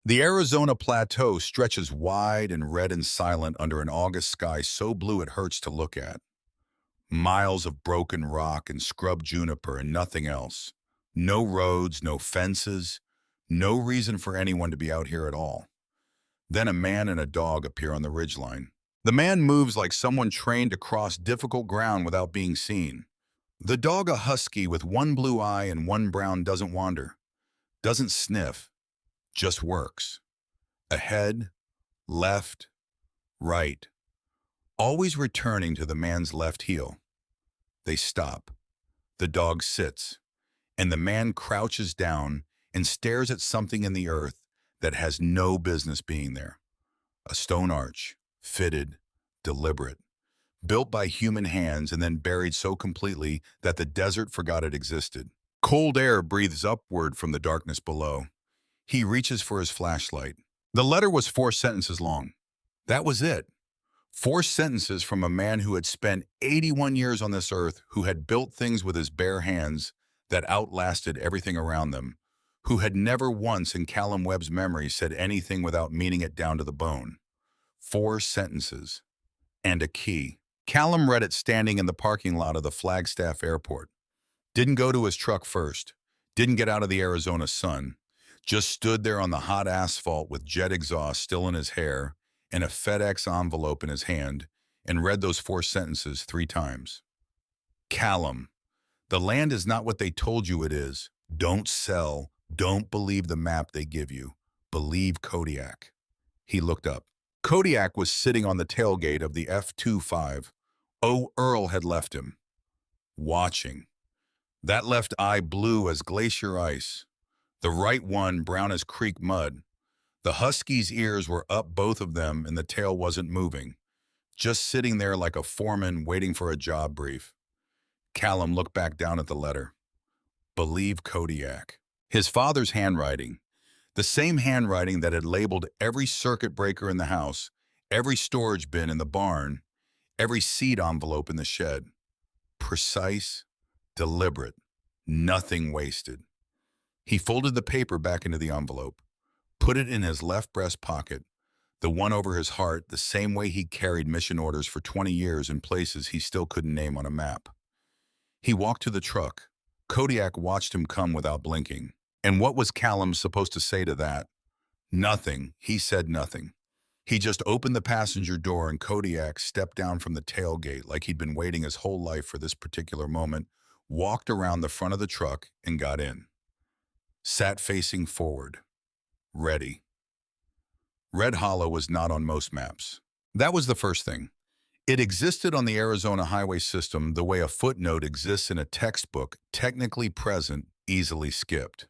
The Arizona Plateau stretches wide and red and silent under an August sky so blue it hurts to look at. Miles of broken rock and scrub juniper and nothing else. No roads, no fences, no reason for anyone to be out here at all. Then a man and a dog appear on the ridgeline. The man moves like someone trained to cross difficult ground without being seen. The dog, a husky with one blue eye and one brown, doesn't wander, doesn't sniff, just works. Ahead, left, right, always returning to the man's left heel. They stop. The dog sits, and the man crouches down and stares at something in the earth that has no business being there. A stone arch, fitted, deliberate, built by human hands and then buried so completely that the desert forgot it existed. Cold air breathes upward from the darkness below. He reaches for his flashlight. The letter was 4 sentences long. That was it. 4 sentences from a man who had spent 81 years on this earth, who had built things with his bare hands that outlasted everything around them, who had never once in Callum Webb's memory said anything without meaning it down to the bone. 4 sentences. And a key. Callum read it standing in the parking lot of the Flagstaff Airport. Didn't go to his truck first. Didn't get out of the Arizona sun. Just stood there on the hot asphalt with jet exhaust still in his hair and a FedEx envelope in his hand, and read those 4 sentences 3 times. Callum, the land is not what they told you it is. Don't sell. Don't believe the map they give you. Believe Kodiak. He looked up. Kodiak was sitting on the tailgate of the F-25. Oh, Earl had left him. Watching. That left eye blue as glacier ice. The right one brown as creek mud. The husky's ears were up, both of them, and the tail wasn't moving. Just sitting there like a foreman waiting for a job brief. Callum looked back down at the letter. Believe Kodiak. His father's handwriting. The same handwriting that had labeled every circuit breaker in the house, every storage bin in the barn, every seed envelope in the shed. Precise, deliberate, nothing wasted. He folded the paper back into the envelope, put it in his left breast pocket, the one over his heart, the same way he carried mission orders for 20 years in places he still couldn't name on a map. He walked to the truck. Kodiak watched him come without blinking. And what was Callum supposed to say to that? Nothing. He said nothing. He just opened the passenger door and Kodiak stepped down from the tailgate like he'd been waiting his whole life for this particular moment, walked around the front of the truck and got in. Sat facing forward. Ready. Red Hollow was not on most maps. That was the first thing. It existed on the Arizona highway system the way a footnote exists in a textbook, technically present, easily skipped.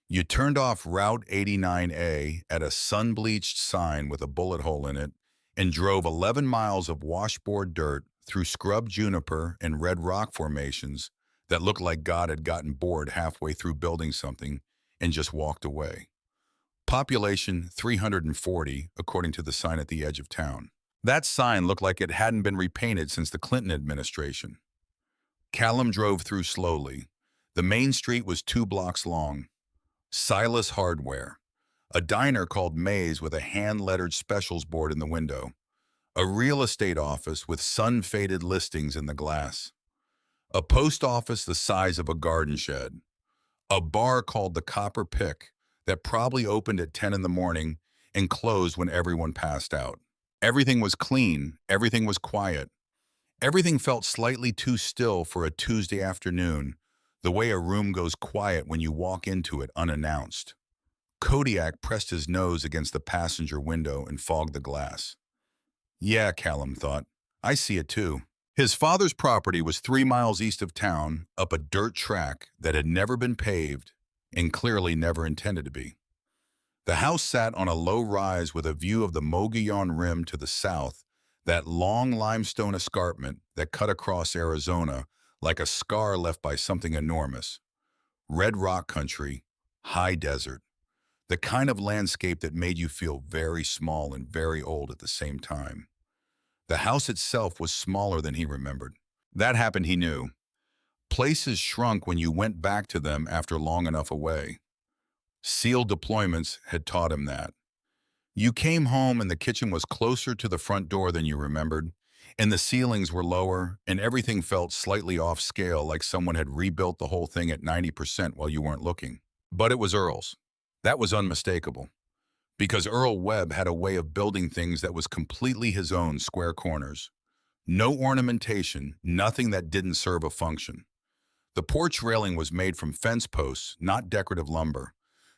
You turned off Route 89A at a sun-bleached sign with a bullet hole in it and drove 11 miles of washboard dirt through scrub juniper and red rock formations that looked like God had gotten bored halfway through building something and just walked away. Population 340, according to the sign at the edge of town. That sign looked like it hadn't been repainted since the Clinton administration. Callum drove through slowly. The main street was 2 blocks long. Silas Hardware, a diner called Maze with a hand-lettered specials board in the window, a real estate office with sun-faded listings in the glass, a post office the size of a garden shed, a bar called the Copper Pick that probably opened at 10 in the morning and closed when everyone passed out. Everything was clean, everything was quiet. Everything felt slightly too still for a Tuesday afternoon, the way a room goes quiet when you walk into it unannounced. Kodiak pressed his nose against the passenger window and fogged the glass. Yeah, Callum thought. I see it too. His father's property was 3 miles east of town, up a dirt track that had never been paved and clearly never intended to be. The house sat on a low rise with a view of the Mogollon Rim to the south, that long limestone escarpment that cut across Arizona like a scar left by something enormous. Red rock country, high desert, the kind of landscape that made you feel very small and very old at the same time. The house itself was smaller than he remembered. That happened, he knew. Places shrunk when you went back to them after long enough away. SEAL deployments had taught him that. You came home and the kitchen was closer to the front door than you remembered, and the ceilings were lower, and everything felt slightly off scale, like someone had rebuilt the whole thing at 90% while you weren't looking. But it was Earl's. That was unmistakable, because Earl Webb had a way of building things that was completely his own square corners. No ornamentation, nothing that didn't serve a function. The porch railing was made from fence posts, not decorative lumber.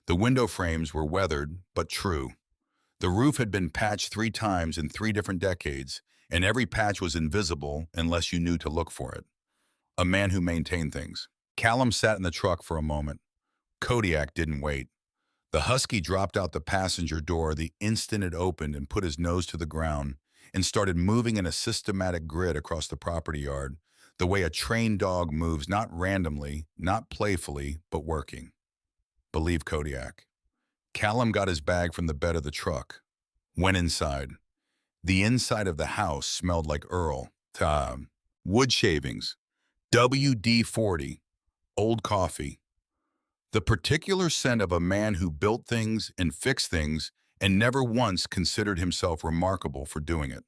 The window frames were weathered, but true. The roof had been patched 3 times in 3 different decades, and every patch was invisible unless you knew to look for it. A man who maintained things. Callum sat in the truck for a moment. Kodiak didn't wait. The husky dropped out the passenger door the instant it opened and put his nose to the ground and started moving in a systematic grid across the property yard, the way a trained dog moves, not randomly, not playfully, but working. Believe Kodiak. Callum got his bag from the bed of the truck. Went inside. The inside of the house smelled like Earl. Wood shavings. WD-40. Old coffee. The particular scent of a man who built things and fixed things and never once considered himself remarkable for doing it.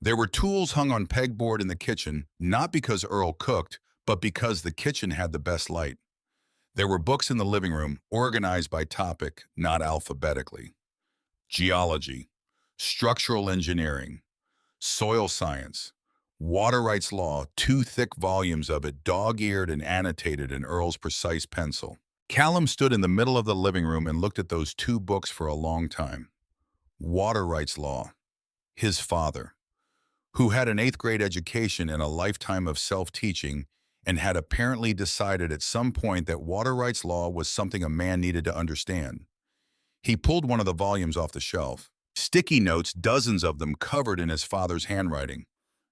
There were tools hung on pegboard in the kitchen, not because Earl cooked, but because the kitchen had the best light. There were books in the living room, organized by topic, not alphabetically. Geology, structural engineering, soil science, water rights law, 2 thick volumes of it, dog-eared and annotated in Earl's precise pencil. Callum stood in the middle of the living room and looked at those 2 books for a long time. Water rights law. His father, who had an 8th grade education and a lifetime of self-teaching, and had apparently decided at some point that water rights law was something a man needed to understand. He pulled one of the volumes off the shelf. Sticky notes, dozens of them covered in his father's handwriting.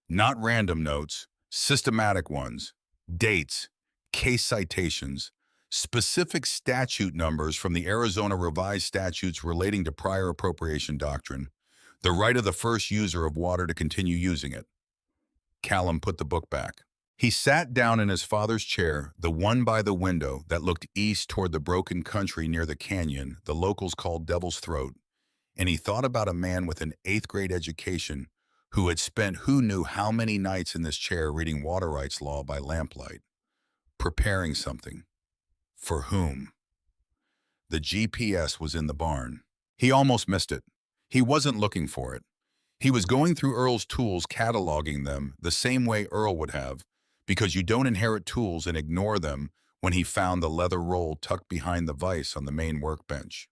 Not random notes, systematic ones. Dates, case citations, specific statute numbers from the Arizona revised statutes relating to prior appropriation doctrine, the right of the first user of water to continue using it. Callum put the book back. He sat down in his father's chair, the one by the window that looked east toward the broken country near the canyon the locals called Devil's Throat, and he thought about a man with an 8th grade education who had spent who knew how many nights in this chair reading water rights law by lamplight, preparing something. For whom? The GPS was in the barn. He almost missed it. He wasn't looking for it. He was going through Earl's tools, cataloging them the same way Earl would have, because you don't inherit tools and ignore them, when he found the leather roll tucked behind the vise on the main workbench.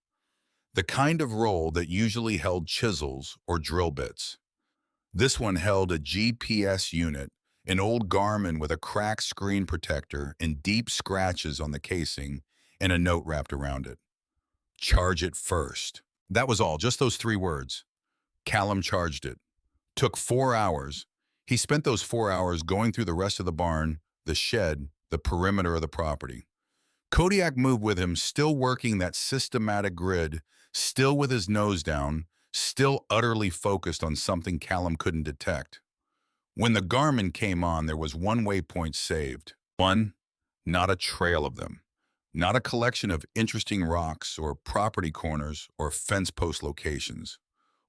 The kind of roll that usually held chisels or drill bits. This one held a GPS unit, an old Garmin with a cracked screen protector and deep scratches on the casing, and a note wrapped around it. Charge it first. That was all, just those 3 words. Callum charged it. Took 4 hours. He spent those 4 hours going through the rest of the barn, the shed, the perimeter of the property. Kodiak moved with him, still working that systematic grid, still with his nose down, still utterly focused on something Callum couldn't detect. When the Garmin came on, there was one waypoint saved. One, not a trail of them. Not a collection of interesting rocks or property corners or fence post locations.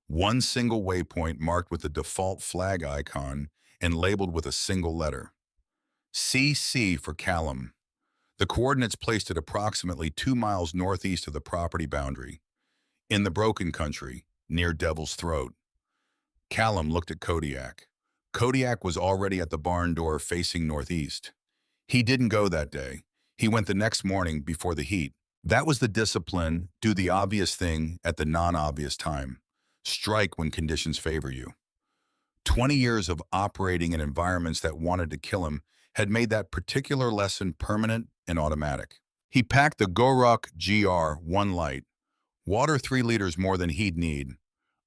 One single waypoint marked with the default flag icon and labeled with a single letter. CC for Callum. The coordinates placed it approximately 2 miles northeast of the property boundary, in the broken country, near Devil's Throat. Callum looked at Kodiak. Kodiak was already at the barn door facing northeast. He didn't go that day. He went the next morning before the heat. That was the discipline, do the obvious thing at the non-obvious time. Strike when conditions favor you. 20 years of operating in environments that wanted to kill him had made that particular lesson permanent and automatic. He packed the Gorok GR 1 light, water 3 liters more than he'd need,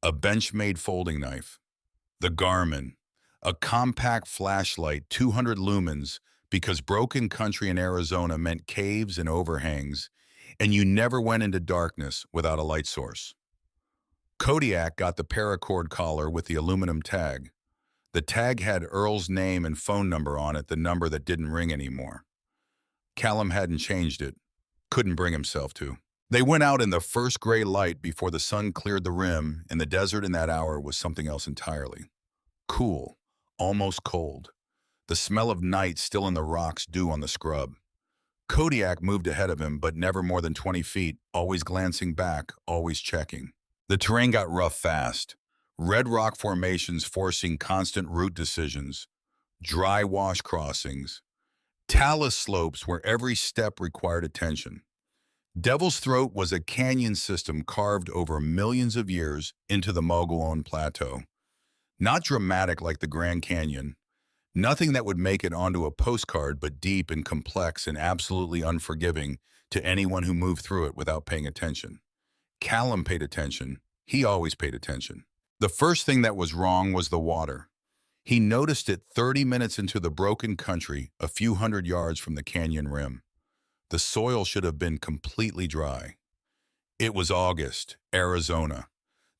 a bench-made folding knife, the Garmin, a compact flashlight, 200 lumens, because broken country in Arizona meant caves and overhangs, and you never went into darkness without a light source. Kodiak got the paracord collar with the aluminum tag. The tag had Earl's name and phone number on it, the number that didn't ring anymore. Callum hadn't changed it, couldn't bring himself to. They went out in the first gray light before the sun cleared the rim, and the desert in that hour was something else entirely. Cool, almost cold. The smell of night still in the rocks, dew on the scrub. Kodiak moved ahead of him, but never more than 20 feet, always glancing back, always checking. The terrain got rough fast. Red rock formations forcing constant route decisions, dry wash crossings, talus slopes where every step required attention. Devil's Throat was a canyon system carved over millions of years into the Mogollon Plateau. Not dramatic like the Grand Canyon, nothing that would make it onto a postcard, but deep and complex and absolutely unforgiving to anyone who moved through it without paying attention. Callum paid attention. He always paid attention. The first thing that was wrong was the water. He noticed it 30 minutes into the broken country, a few hundred yards from the canyon rim. The soil should have been completely dry. It was August, Arizona.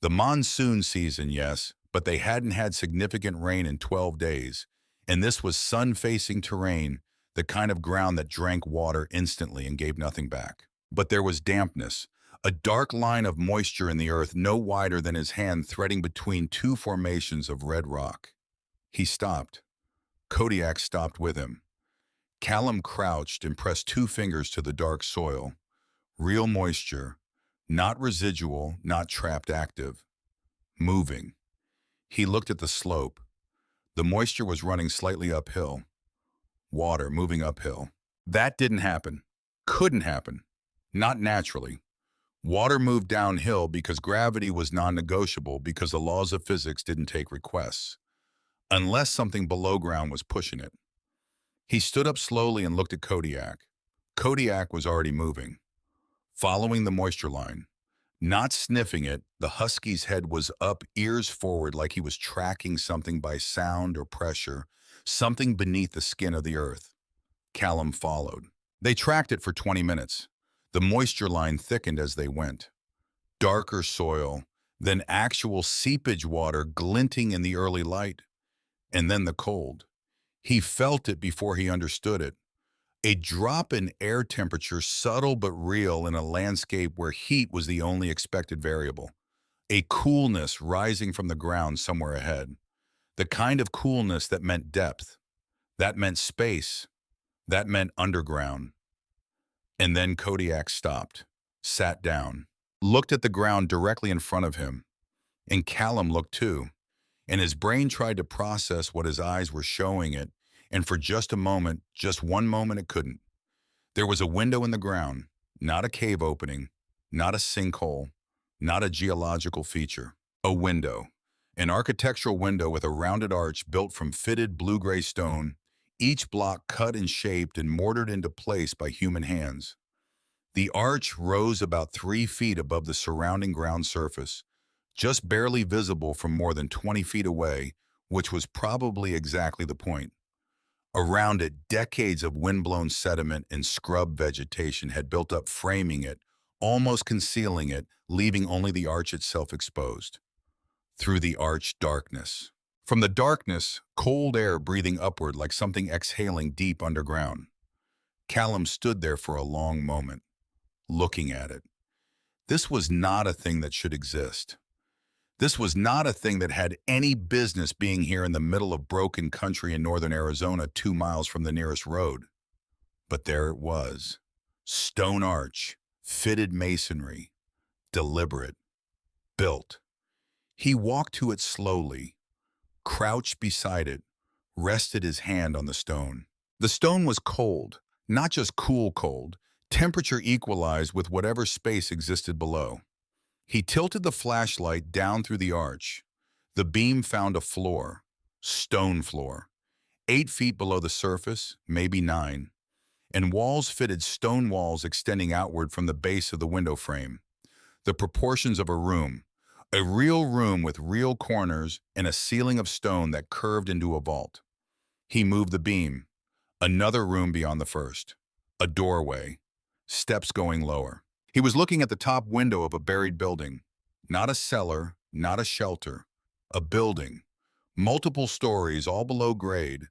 The monsoon season, yes, but they hadn't had significant rain in 12 days, and this was sun-facing terrain, the kind of ground that drank water instantly and gave nothing back. But there was dampness, a dark line of moisture in the earth no wider than his hand threading between two formations of red rock. He stopped. Kodiak stopped with him. Callum crouched and pressed two fingers to the dark soil. Real moisture, not residual, not trapped active. Moving. He looked at the slope. The moisture was running slightly uphill. Water moving uphill. That didn't happen. Couldn't happen. Not naturally. Water moved downhill because gravity was non-negotiable because the laws of physics didn't take requests. Unless something below ground was pushing it. He stood up slowly and looked at Kodiak. Kodiak was already moving, following the moisture line. Not sniffing it, the husky's head was up, ears forward like he was tracking something by sound or pressure, something beneath the skin of the earth. Callum followed. They tracked it for 20 minutes. The moisture line thickened as they went. Darker soil, then actual seepage water glinting in the early light, and then the cold. He felt it before he understood it. A drop in air temperature, subtle but real in a landscape where heat was the only expected variable. A coolness rising from the ground somewhere ahead. The kind of coolness that meant depth. That meant space. That meant underground. And then Kodiak stopped, sat down, looked at the ground directly in front of him. And Callum looked too. And his brain tried to process what his eyes were showing it, and for just a moment, just one moment, it couldn't. There was a window in the ground, not a cave opening, not a sinkhole, not a geological feature. A window, an architectural window with a rounded arch built from fitted blue-gray stone, each block cut and shaped and mortared into place by human hands. The arch rose about 3 feet above the surrounding ground surface, just barely visible from more than 20 feet away, which was probably exactly the point. Around it, decades of windblown sediment and scrub vegetation had built up, framing it, almost concealing it, leaving only the arch itself exposed. Through the arch, darkness. From the darkness, cold air breathing upward like something exhaling deep underground. Callum stood there for a long moment, looking at it. This was not a thing that should exist. This was not a thing that had any business being here in the middle of broken country in northern Arizona, 2 miles from the nearest road. But there it was. Stone arch, fitted masonry, deliberate, built. He walked to it slowly, crouched beside it, rested his hand on the stone. The stone was cold, not just cool cold, temperature equalized with whatever space existed below. He tilted the flashlight down through the arch. The beam found a floor, stone floor, 8 feet below the surface, maybe 9, and walls fitted stone walls extending outward from the base of the window frame. The proportions of a real room with real corners and a ceiling of stone that curved into a vault. He moved the beam. Another room beyond the first. A doorway. Steps going lower. He was looking at the top window of a buried building. Not a cellar, not a shelter. A building. Multiple stories, all below grade.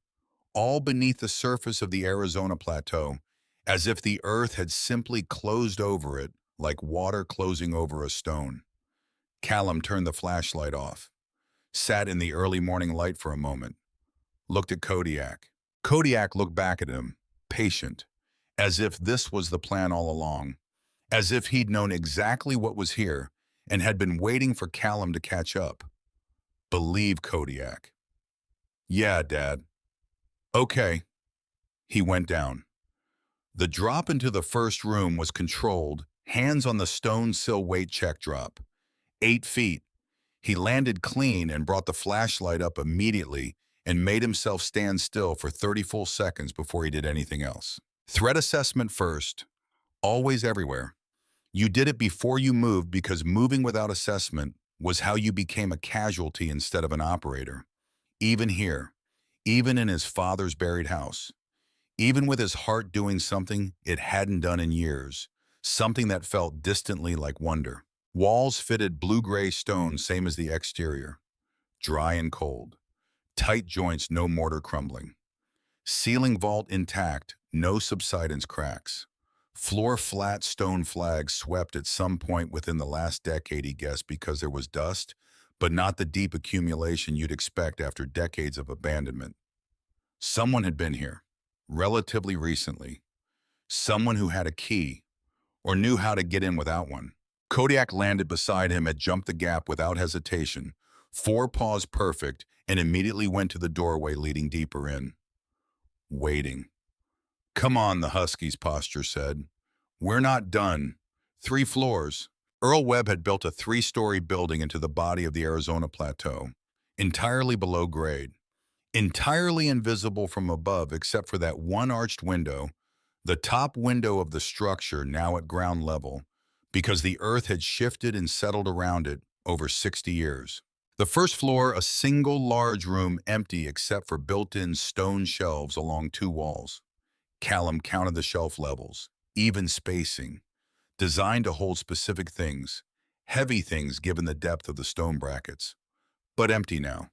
All beneath the surface of the Arizona plateau, as if the earth had simply closed over it, like water closing over a stone. Callum turned the flashlight off, sat in the early morning light for a moment, looked at Kodiak. Kodiak looked back at him, patient, as if this was the plan all along, as if he'd known exactly what was here and had been waiting for Callum to catch up. Believe Kodiak. Yeah, Dad. Okay. He went down. The drop into the first room was controlled, hands on the stone sill weight check drop. 8 feet. He landed clean and brought the flashlight up immediately and made himself stand still for 30 full seconds before he did anything else. Threat assessment first, always everywhere. You did it before you moved because moving without assessment was how you became a casualty instead of an operator. Even here, even in his father's buried house, even with his heart doing something it hadn't done in years, something that felt distantly like wonder. Walls fitted blue-gray stone, same as the exterior, dry and cold. Tight joints, no mortar crumbling. Ceiling vault intact, no subsidence cracks. Floor flat stone flags swept at some point within the last decade, he guessed, because there was dust, but not the deep accumulation you'd expect after decades of abandonment. Someone had been here, relatively recently. Someone who had a key, or knew how to get in without one. Kodiak landed beside him, had jumped the gap without hesitation, forepaws perfect, and immediately went to the doorway leading deeper in. Waiting. Come on, the Huskies posture said. We're not done. 3 floors. Earl Webb had built a 3-story building into the body of the Arizona plateau, entirely below grade, entirely invisible from above except for that one arched window, the top window of the structure now at ground level, because the earth had shifted and settled around it over 60 years. The first floor, a single large room empty except for built-in stone shelves along 2 walls. Callum counted the shelf levels, even spacing, designed to hold specific things, heavy things given the depth of the stone brackets, but empty now.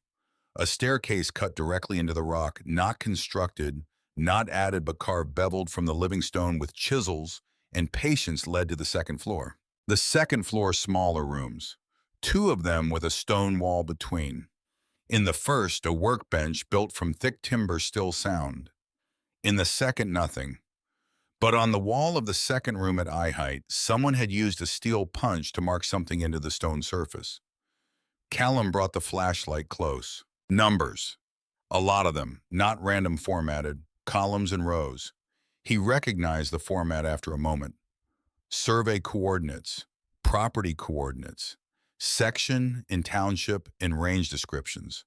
A staircase cut directly into the rock, not constructed, not added but carved, beveled from the living stone with chisels, and patience led to the second floor. The second floor, smaller rooms, 2 of them with a stone wall between. In the first, a workbench built from thick timber still sound. In the second, nothing. But on the wall of the second room at eye height, someone had used a steel punch to mark something into the stone surface. Callum brought the flashlight close. Numbers. A lot of them, not random formatted, columns and rows. He recognized the format after a moment. Survey coordinates, property coordinates, section and township and range descriptions.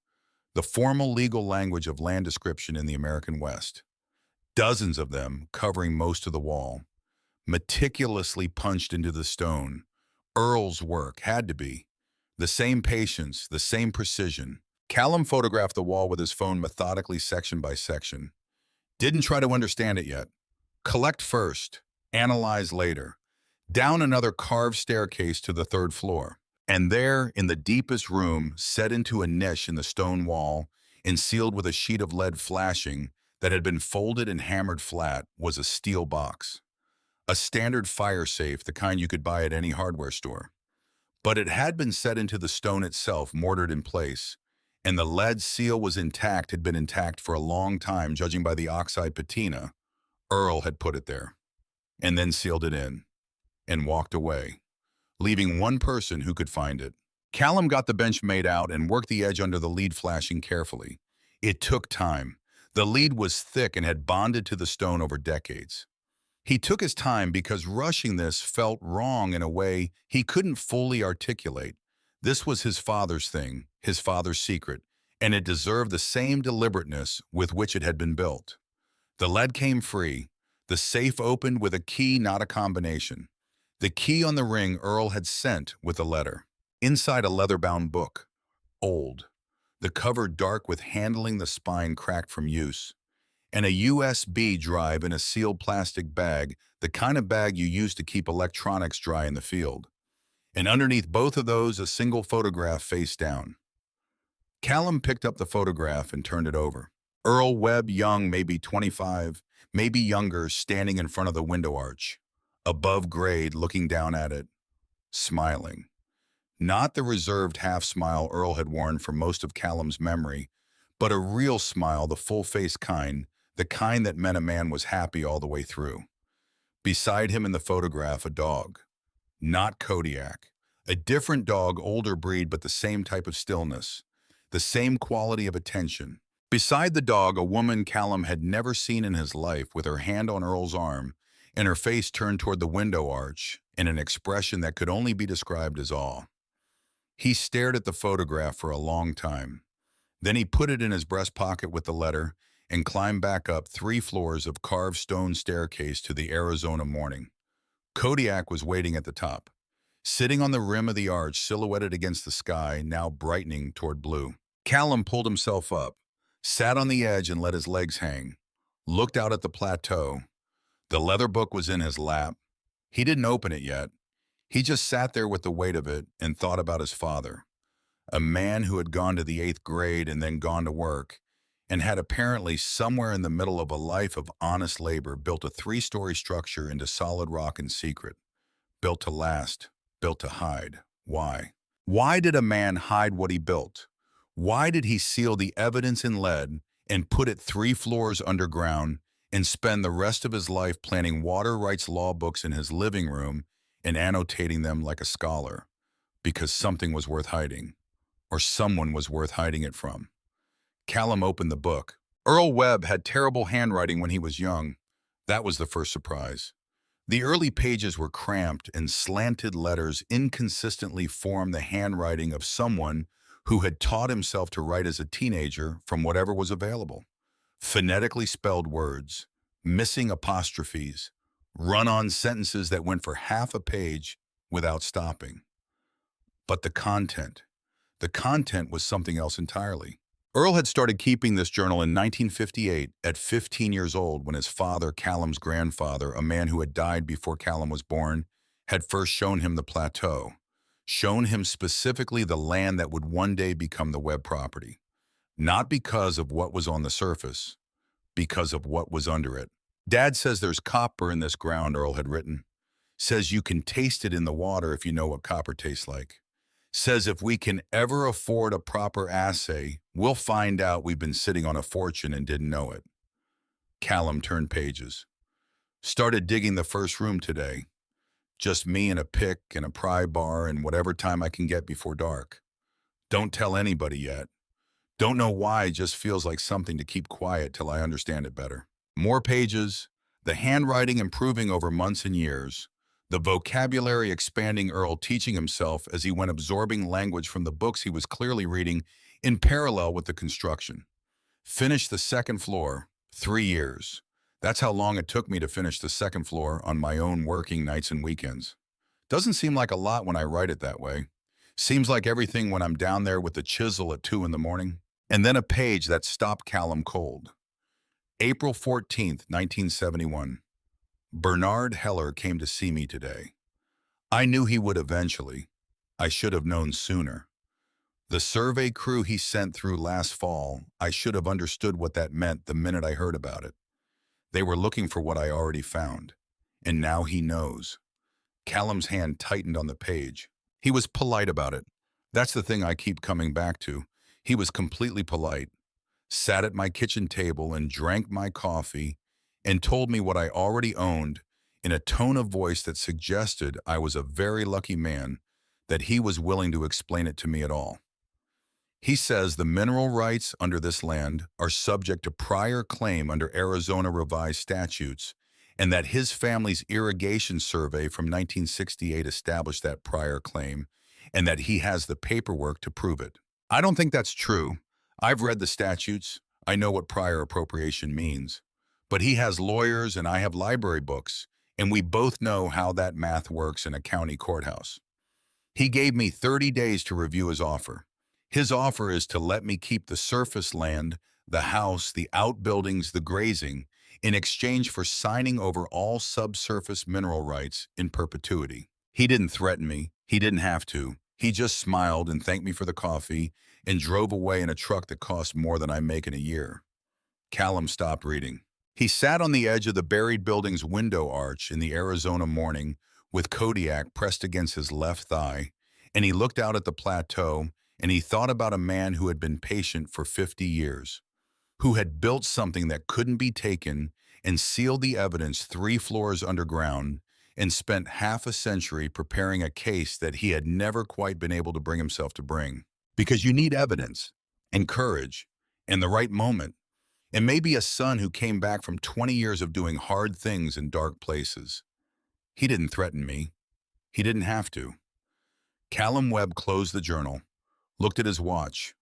The formal legal language of land description in the American West. Dozens of them covering most of the wall, meticulously punched into the stone. Earl's work had to be. The same patience, the same precision. Callum photographed the wall with his phone methodically, section by section. Didn't try to understand it yet. Collect first, analyze later. Down another carved staircase to the 3rd floor. And there, in the deepest room, set into a niche in the stone wall and sealed with a sheet of lead flashing that had been folded and hammered flat, was a steel box. A standard fire safe, the kind you could buy at any hardware store. But it had been set into the stone itself, mortared in place, and the lead seal was intact, had been intact for a long time, judging by the oxide patina. Earl had put it there, and then sealed it in, and walked away, leaving one person who could find it. Callum got the bench made out and worked the edge under the lead flashing carefully. It took time. The lead was thick and had bonded to the stone over decades. He took his time because rushing this felt wrong in a way he couldn't fully articulate. This was his father's thing, his father's secret, and it deserved the same deliberateness with which it had been built. The lead came free. The safe opened with a key, not a combination. The key on the ring Earl had sent with a letter. Inside, a leather-bound book. Old. The cover dark with handling, the spine cracked from use. And a USB drive in a sealed plastic bag, the kind of bag you use to keep electronics dry in the field. And underneath both of those, a single photograph face down. Callum picked up the photograph and turned it over. Earl Webb, young, maybe 25, maybe younger, standing in front of the window arch. above grade, looking down at it, smiling. Not the reserved half-smile Earl had worn for most of Callum's memory, but a real smile, the full-face kind, the kind that meant a man was happy all the way through. Beside him in the photograph, a dog. Not Kodiak. A different dog, older breed, but the same type of stillness. The same quality of attention. Beside the dog, a woman Callum had never seen in his life, with her hand on Earl's arm and her face turned toward the window arch in an expression that could only be described as awe. He stared at the photograph for a long time. Then he put it in his breast pocket with the letter and climbed back up 3 floors of carved stone staircase to the Arizona morning. Kodiak was waiting at the top, sitting on the rim of the arch, silhouetted against the sky, now brightening toward blue. Callum pulled himself up, sat on the edge and let his legs hang, looked out at the plateau. The leather book was in his lap. He didn't open it yet. He just sat there with the weight of it and thought about his father, a man who had gone to the 8th grade and then gone to work, and had apparently, somewhere in the middle of a life of honest labor, built a 3-story structure into solid rock in secret. Built to last, built to hide. Why? Why did a man hide what he built? Why did he seal the evidence in lead and put it 3 floors underground and spend the rest of his life planning water rights law books in his living room and annotating them like a scholar? Because something was worth hiding, or someone was worth hiding it from. Callum opened the book. Earl Webb had terrible handwriting when he was young. That was the first surprise. The early pages were cramped, and slanted letters inconsistently formed the handwriting of someone who had taught himself to write as a teenager from whatever was available. Phonetically spelled words, missing apostrophes, run-on sentences that went for half a page without stopping. But the content was something else entirely. Earl had started keeping this journal in 1958 at 15 years old, when his father, Callum's grandfather, a man who had died before Callum was born, had first shown him the plateau, shown him specifically the land that would one day become the Webb property. Not because of what was on the surface, because of what was under it. Dad says there's copper in this ground, Earl had written. Says you can taste it in the water if you know what copper tastes like. Says if we can ever afford a proper assay, we'll find out we've been sitting on a fortune and didn't know it. Callum turned pages. Started digging the first room today. Just me and a pick and a pry bar and whatever time I can get before dark. Don't tell anybody yet. Don't know why, it just feels like something to keep quiet till I understand it better. More pages, the handwriting improving over months and years, the vocabulary expanding, Earl teaching himself as he went, absorbing language from the books he was clearly reading in parallel with the construction. Finished the 2nd floor, 3 years. That's how long it took me to finish the 2nd floor on my own, working nights and weekends. Doesn't seem like a lot when I write it that way. Seems like everything when I'm down there with the chisel at 2 in the morning. And then a page that stopped Callum cold. April 14th, 1971. Bernard Heller came to see me today. I knew he would eventually. I should have known sooner. The survey crew he sent through last fall, I should have understood what that meant the minute I heard about it. They were looking for what I already found. And now he knows. Callum's hand tightened on the page. He was polite about it. That's the thing I keep coming back to. He was completely polite. Sat at my kitchen table and drank my coffee and told me what I already owned in a tone of voice that suggested I was a very lucky man, that he was willing to explain it to me at all. He says the mineral rights under this land are subject to prior claim under Arizona revised statutes, and that his family's irrigation survey from 1968 established that prior claim, and that he has the paperwork to prove it. I don't think that's true. I've read the statutes. I know what prior appropriation means. But he has lawyers and I have library books, and we both know how that math works in a county courthouse. He gave me 30 days to review his offer. His offer is to let me keep the surface land, the house, the outbuildings, the grazing, in exchange for signing over all subsurface mineral rights in perpetuity. He didn't threaten me. He didn't have to. He just smiled and thanked me for the coffee and drove away in a truck that cost more than I make in a year. Callum stopped reading. He sat on the edge of the buried building's window arch in the Arizona morning with Kodiak pressed against his left thigh, and he looked out at the plateau and he thought about a man who had been patient for 50 years, who had built something that couldn't be taken and sealed the evidence 3 floors underground and spent half a century preparing a case that he had never quite been able to bring himself to bring. Because you need evidence and courage and the right moment. And maybe a son who came back from 20 years of doing hard things in dark places. He didn't threaten me. He didn't have to. Callum Webb closed the journal, looked at his watch.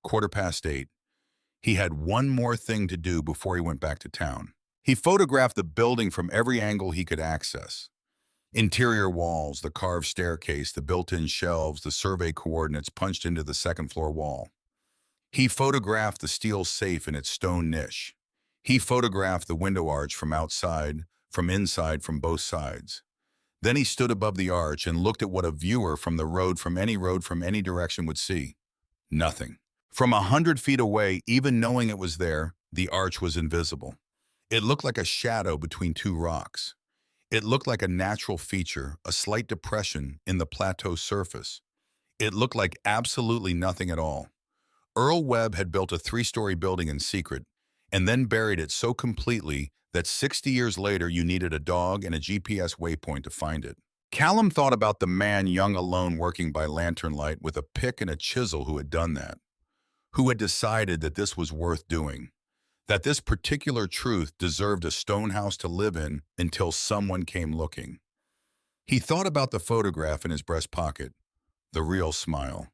8:15. He had one more thing to do before he went back to town. He photographed the building from every angle he could access. Interior walls, the carved staircase, the built-in shelves, the survey coordinates punched into the second-floor wall. He photographed the steel safe in its stone niche. He photographed the window arch from outside, from inside, from both sides. Then he stood above the arch and looked at what a viewer from the road, from any direction would see. Nothing. From 100 feet away, even knowing it was there, the arch was invisible. It looked like a shadow between 2 rocks. It looked like a natural feature, a slight depression in the plateau's surface. It looked like absolutely nothing at all. Earl Webb had built a 3-story building in secret and then buried it so completely that 60 years later you needed a dog and a GPS waypoint to find it. Callum thought about the man young alone working by lantern light with a pick and a chisel who had done that, who had decided that this was worth doing, that this particular truth deserved a stone house to live in until someone came looking. He thought about the photograph in his breast pocket, the real smile.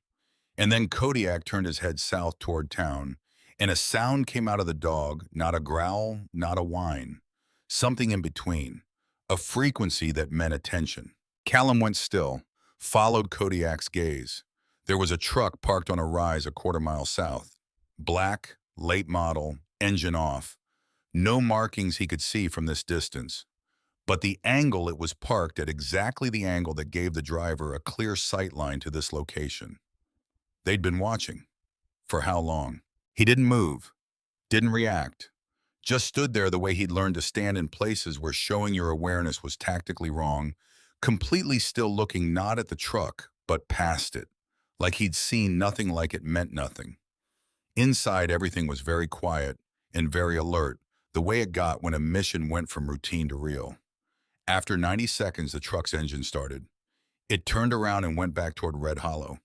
And then Kodiak turned his head south toward town, and a sound came out of the dog, not a growl, not a whine, something in between, a frequency that meant attention. Callum went still, followed Kodiak's gaze. There was a truck parked on a rise a quarter-mile south. Black, late model, engine off. No markings he could see from this distance. But the angle it was parked at, exactly the angle that gave the driver a clear sight line to this location. They'd been watching. For how long? He didn't move, didn't react, just stood there the way he'd learned to stand in places where showing your awareness was tactically wrong, completely still, looking not at the truck, but past it, like he'd seen nothing, like it meant nothing. Inside, everything was very quiet and very alert, the way it got when a mission went from routine to real. After 90 seconds, the truck's engine started. It turned around and went back toward Red Hollow.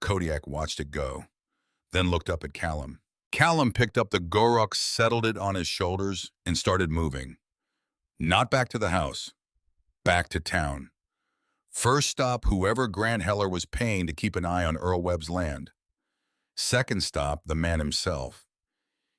Kodiak watched it go, then looked up at Callum. Callum picked up the Gorok, settled it on his shoulders, and started moving. Not back to the house, back to town. First stop, whoever Grant Heller was paying to keep an eye on Earl Webb's land. Second stop, the man himself.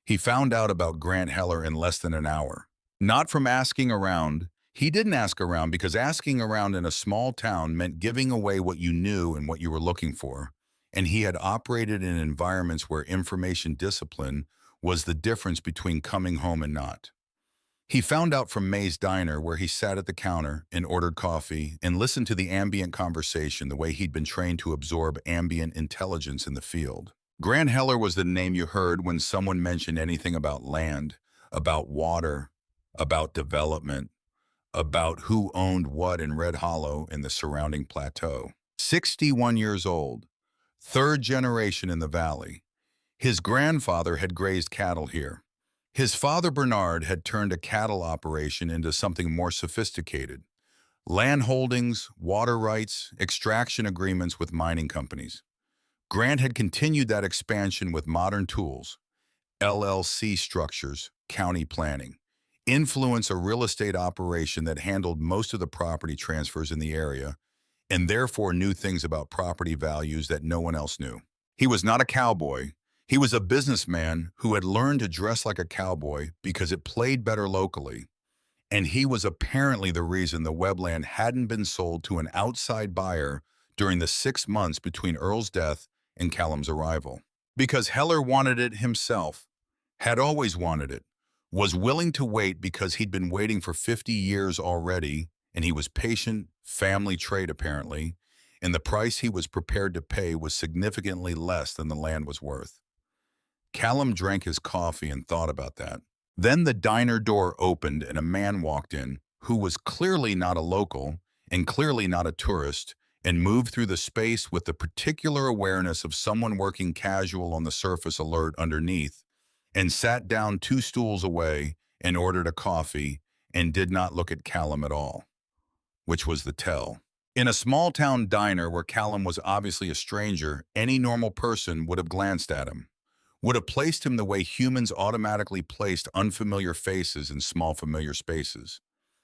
He found out about Grant Heller in less than an hour. Not from asking around. He didn't ask around because asking around in a small town meant giving away what you knew and what you were looking for. And he had operated in environments where information discipline was the difference between coming home and not. He found out from May's Diner, where he sat at the counter and ordered coffee and listened to the ambient conversation the way he'd been trained to absorb ambient intelligence in the field. Grant Heller was the name you heard when someone mentioned anything about land, about water, about development, about who owned what in Red Hollow and the surrounding plateau. 61 years old, 3rd generation in the valley. His grandfather had grazed cattle here. His father, Bernard, had turned a cattle operation into something more sophisticated. Land holdings, water rights, extraction agreements with mining companies. Grant had continued that expansion with modern tools, LLC structures, county planning, influence a real estate operation that handled most of the property transfers in the area, and therefore knew things about property values that no one else knew. He was not a cowboy. He was a businessman who had learned to dress like a cowboy because it played better locally, and he was apparently the reason the Webland hadn't been sold to an outside buyer during the 6 months between Earl's death and Callum's arrival. Because Heller wanted it himself, had always wanted it, was willing to wait because he'd been waiting for 50 years already, and he was patient, family trait apparently, and the price he was prepared to pay was significantly less than the land was worth. Callum drank his coffee and thought about that. Then the diner door opened and a man walked in who was clearly not a local and clearly not a tourist and moved through the space with the particular awareness of someone working casual on the surface alert underneath and sat down 2 stools away and ordered a coffee and did not look at Callum at all, which was the tell. In a small-town diner where Callum was obviously a stranger, any normal person would have glanced at him, would have placed him the way humans automatically placed unfamiliar faces in small familiar spaces.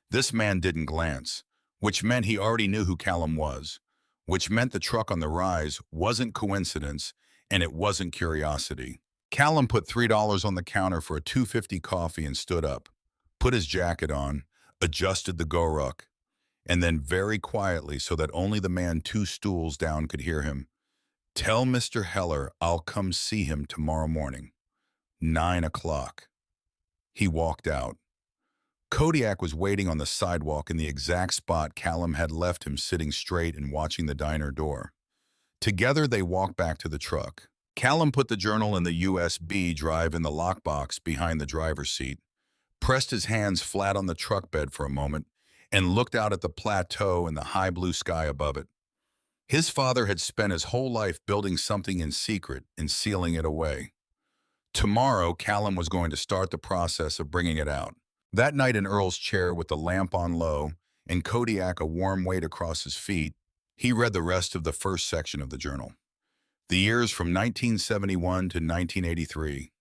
This man didn't glance, which meant he already knew who Callum was, which meant the truck on the rise wasn't coincidence and it wasn't curiosity. Callum put $3 on the counter for a 250 coffee and stood up, put his jacket on, adjusted the go-ruck, and then very quietly so that only the man 2 stools down could hear him, "Tell Mr. Heller I'll come see him tomorrow morning, 9 o'clock." He walked out. Kodiak was waiting on the sidewalk in the exact spot Callum had left him, sitting straight and watching the diner door. Together they walked back to the truck. Callum put the journal in the USB drive in the lockbox behind the driver's seat, pressed his hands flat on the truck bed for a moment, and looked out at the plateau and the high blue sky above it. His father had spent his whole life building something in secret and sealing it away. Tomorrow, Callum was going to start the process of bringing it out. That night in Earl's chair with the lamp on low and Kodiak a warm weight across his feet, he read the rest of the first section of the journal. The years from 1971 to 1983.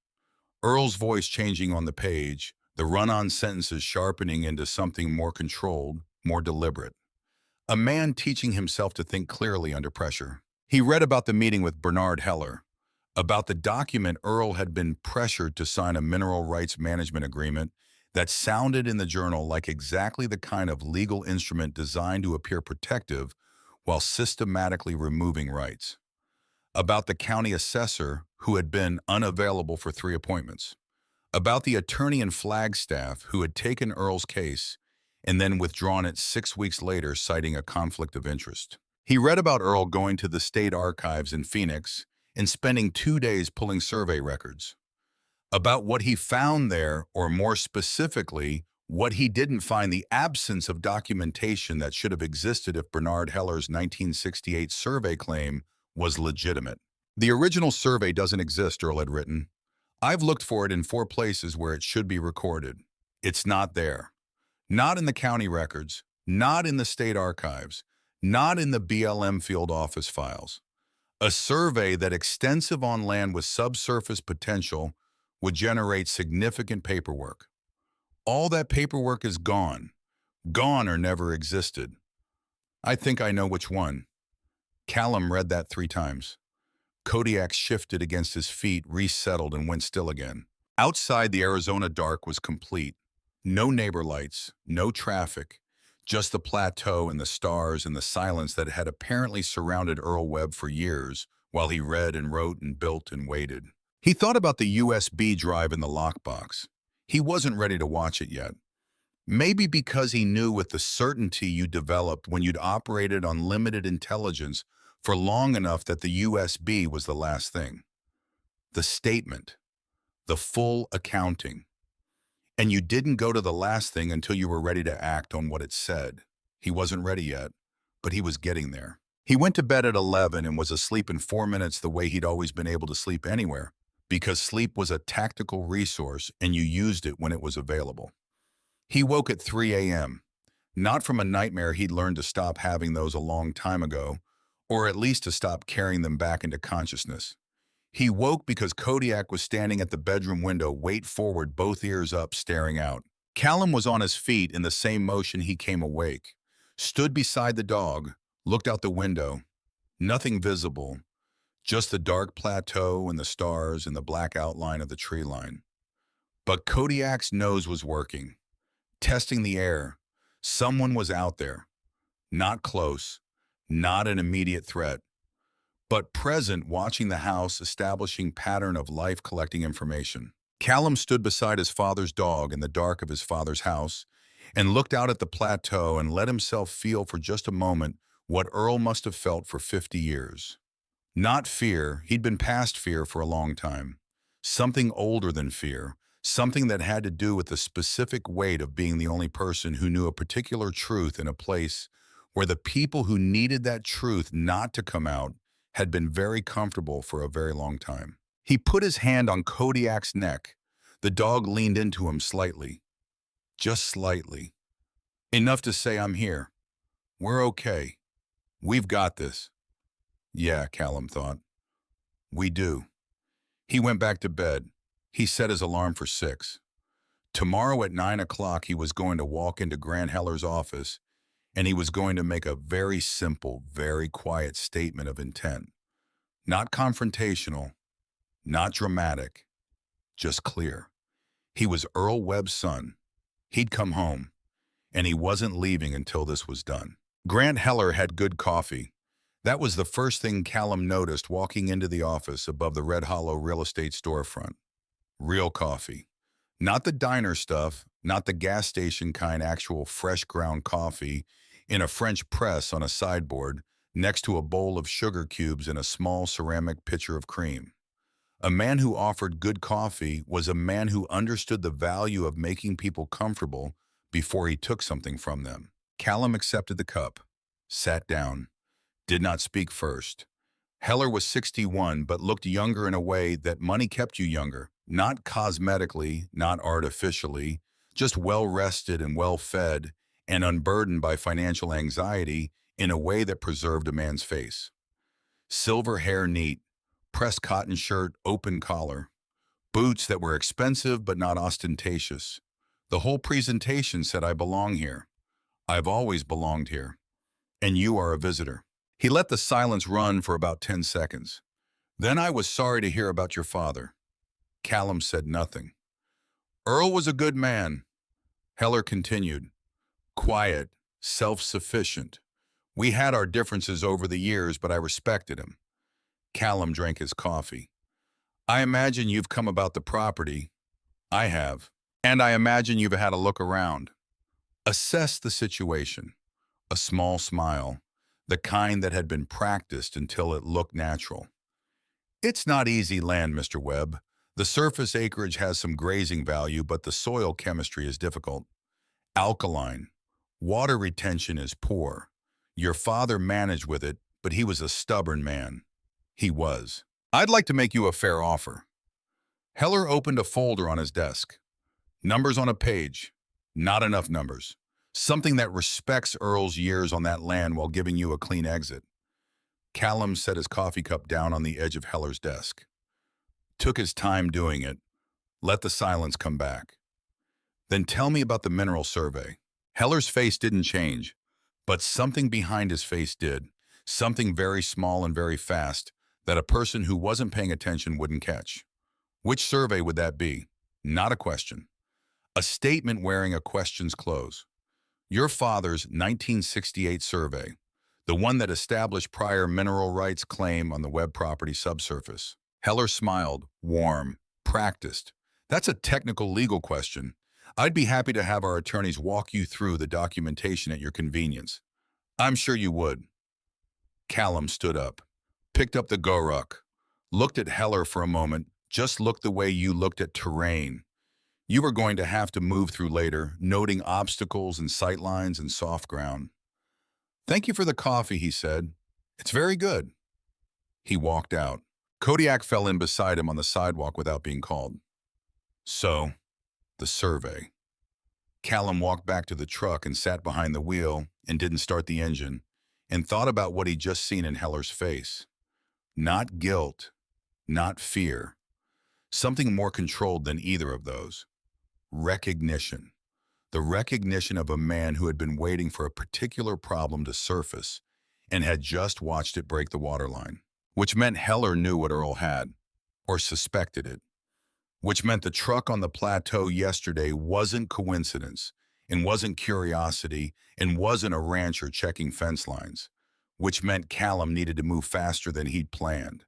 Earl's voice changing on the page, the run-on sentences sharpening into something more controlled, more deliberate. A man teaching himself to think clearly under pressure. He read about the meeting with Bernard Heller, about the document Earl had been pressured to sign a mineral rights management agreement that sounded in the journal like exactly the kind of legal instrument designed to appear protective while systematically removing rights. About the county assessor who had been unavailable for 3 appointments. About the attorney in Flagstaff who had taken Earl's case and then withdrawn it 6 weeks later, citing a conflict of interest. He read about Earl going to the state archives in Phoenix and spending 2 days pulling survey records. About what he found there, or more specifically, what he didn't find, the absence of documentation that should have existed if Bernard Heller's 1968 survey claim was legitimate. The original survey doesn't exist, Earl had written. I've looked for it in 4 places where it should be recorded. It's not there. Not in the county records, not in the state archives, not in the BLM field office files. A survey that extensive on land with subsurface potential would generate significant paperwork. All that paperwork is gone or never existed. I think I know which one. Callum read that 3 times. Kodiak shifted against his feet, resettled, and went still again. Outside, the Arizona dark was complete. No neighbor lights, no traffic, just the plateau and the stars and the silence that had apparently surrounded Earl Webb for years while he read and wrote and built and waited. He thought about the USB drive in the lockbox. He wasn't ready to watch it yet. Maybe because he knew with the certainty you developed when you'd operated on limited intelligence for long enough that the USB was the last thing. The statement. The full accounting. And you didn't go to the last thing until you were ready to act on what it said. He wasn't ready yet, but he was getting there. He went to bed at 11 and was asleep in 4 minutes the way he'd always been able to sleep anywhere, because sleep was a tactical resource and you used it when it was available. He woke at 3 a.m., not from a nightmare he'd learned to stop having those a long time ago, or at least to stop carrying them back into consciousness. He woke because Kodiak was standing at the bedroom window, weight forward, both ears up, staring out. Callum was on his feet in the same motion he came awake, stood beside the dog, looked out the window. Nothing visible, just the dark plateau and the stars and the black outline of the tree line. But Kodiak's nose was working, testing the air. Someone was out there, not close, not an immediate threat, but present, watching the house, establishing pattern of life, collecting information. Callum stood beside his father's dog in the dark of his father's house and looked out at the plateau and let himself feel for just a moment what Earl must have felt for 50 years. Not fear, he'd been past fear for a long time. Something older than fear, something that had to do with the specific weight of being the only person who knew a particular truth in a place where the people who needed that truth not to come out had been very comfortable for a very long time. He put his hand on Kodiak's neck. The dog leaned into him slightly, just slightly, enough to say, "I'm here. We're okay. We've got this." Yeah, Callum thought. We do. He went back to bed. He set his alarm for 6. Tomorrow at 9 o'clock, he was going to walk into Grant Heller's office, and he was going to make a very simple, very quiet statement of intent. Not confrontational, not dramatic, just clear. He was Earl Webb's son. He'd come home, and he wasn't leaving until this was done. Grant Heller had good coffee. That was the first thing Callum noticed walking into the office above the Red Hollow real estate storefront. Real coffee. Not the diner stuff, not the gas station kind, actual fresh ground coffee in a French press on a sideboard next to a bowl of sugar cubes and a small ceramic pitcher of cream. A man who offered good coffee was a man who understood the value of making people comfortable before he took something from them. Callum accepted the cup, sat down, did not speak first. Heller was 61, but looked younger in a way that money kept you younger. Not cosmetically, not artificially, just well-rested and well-fed and unburdened by financial anxiety in a way that preserved a man's face. Silver hair neat, pressed cotton shirt, open collar. Boots that were expensive but not ostentatious. The whole presentation said, "I belong here. I've always belonged here. And you are a visitor." He let the silence run for about 10 seconds. "Then I was sorry to hear about your father." Callum said nothing. "Earl was a good man," Heller continued. "Quiet, self-sufficient. We had our differences over the years, but I respected him." Callum drank his coffee. "I imagine you've come about the property." "I have. And I imagine you've had a look around. Assess the situation." A small smile, the kind that had been practiced until it looked natural. "It's not easy land, Mr. Webb. The surface acreage has some grazing value, but the soil chemistry is difficult. Alkaline. Water retention is poor. Your father managed with it, but he was a stubborn man. He was. I'd like to make you a fair offer." Heller opened a folder on his desk. Numbers on a page. Not enough numbers. Something that respects Earl's years on that land while giving you a clean exit. Callum set his coffee cup down on the edge of Heller's desk. Took his time doing it. Let the silence come back. "Then tell me about the mineral survey." Heller's face didn't change, but something behind his face did. Something very small and very fast that a person who wasn't paying attention wouldn't catch. Which survey would that be? Not a question. A statement wearing a question's clothes. Your father's 1968 survey, the one that established prior mineral rights claim on the Webb property subsurface. Heller smiled, warm, practiced. "That's a technical legal question. I'd be happy to have our attorneys walk you through the documentation at your convenience." "I'm sure you would." Callum stood up, picked up the Goruk, looked at Heller for a moment, just looked the way you looked at terrain. You were going to have to move through later, noting obstacles and sightlines and soft ground. "Thank you for the coffee," he said. "It's very good." He walked out. Kodiak fell in beside him on the sidewalk without being called. So, the survey. Callum walked back to the truck and sat behind the wheel and didn't start the engine, and thought about what he'd just seen in Heller's face. Not guilt, not fear. Something more controlled than either of those. Recognition. The recognition of a man who had been waiting for a particular problem to surface and had just watched it break the waterline. Which meant Heller knew what Earl had, or suspected it. Which meant the truck on the plateau yesterday wasn't coincidence, and wasn't curiosity, and wasn't a rancher checking fence lines. Which meant Callum needed to move faster than he'd planned.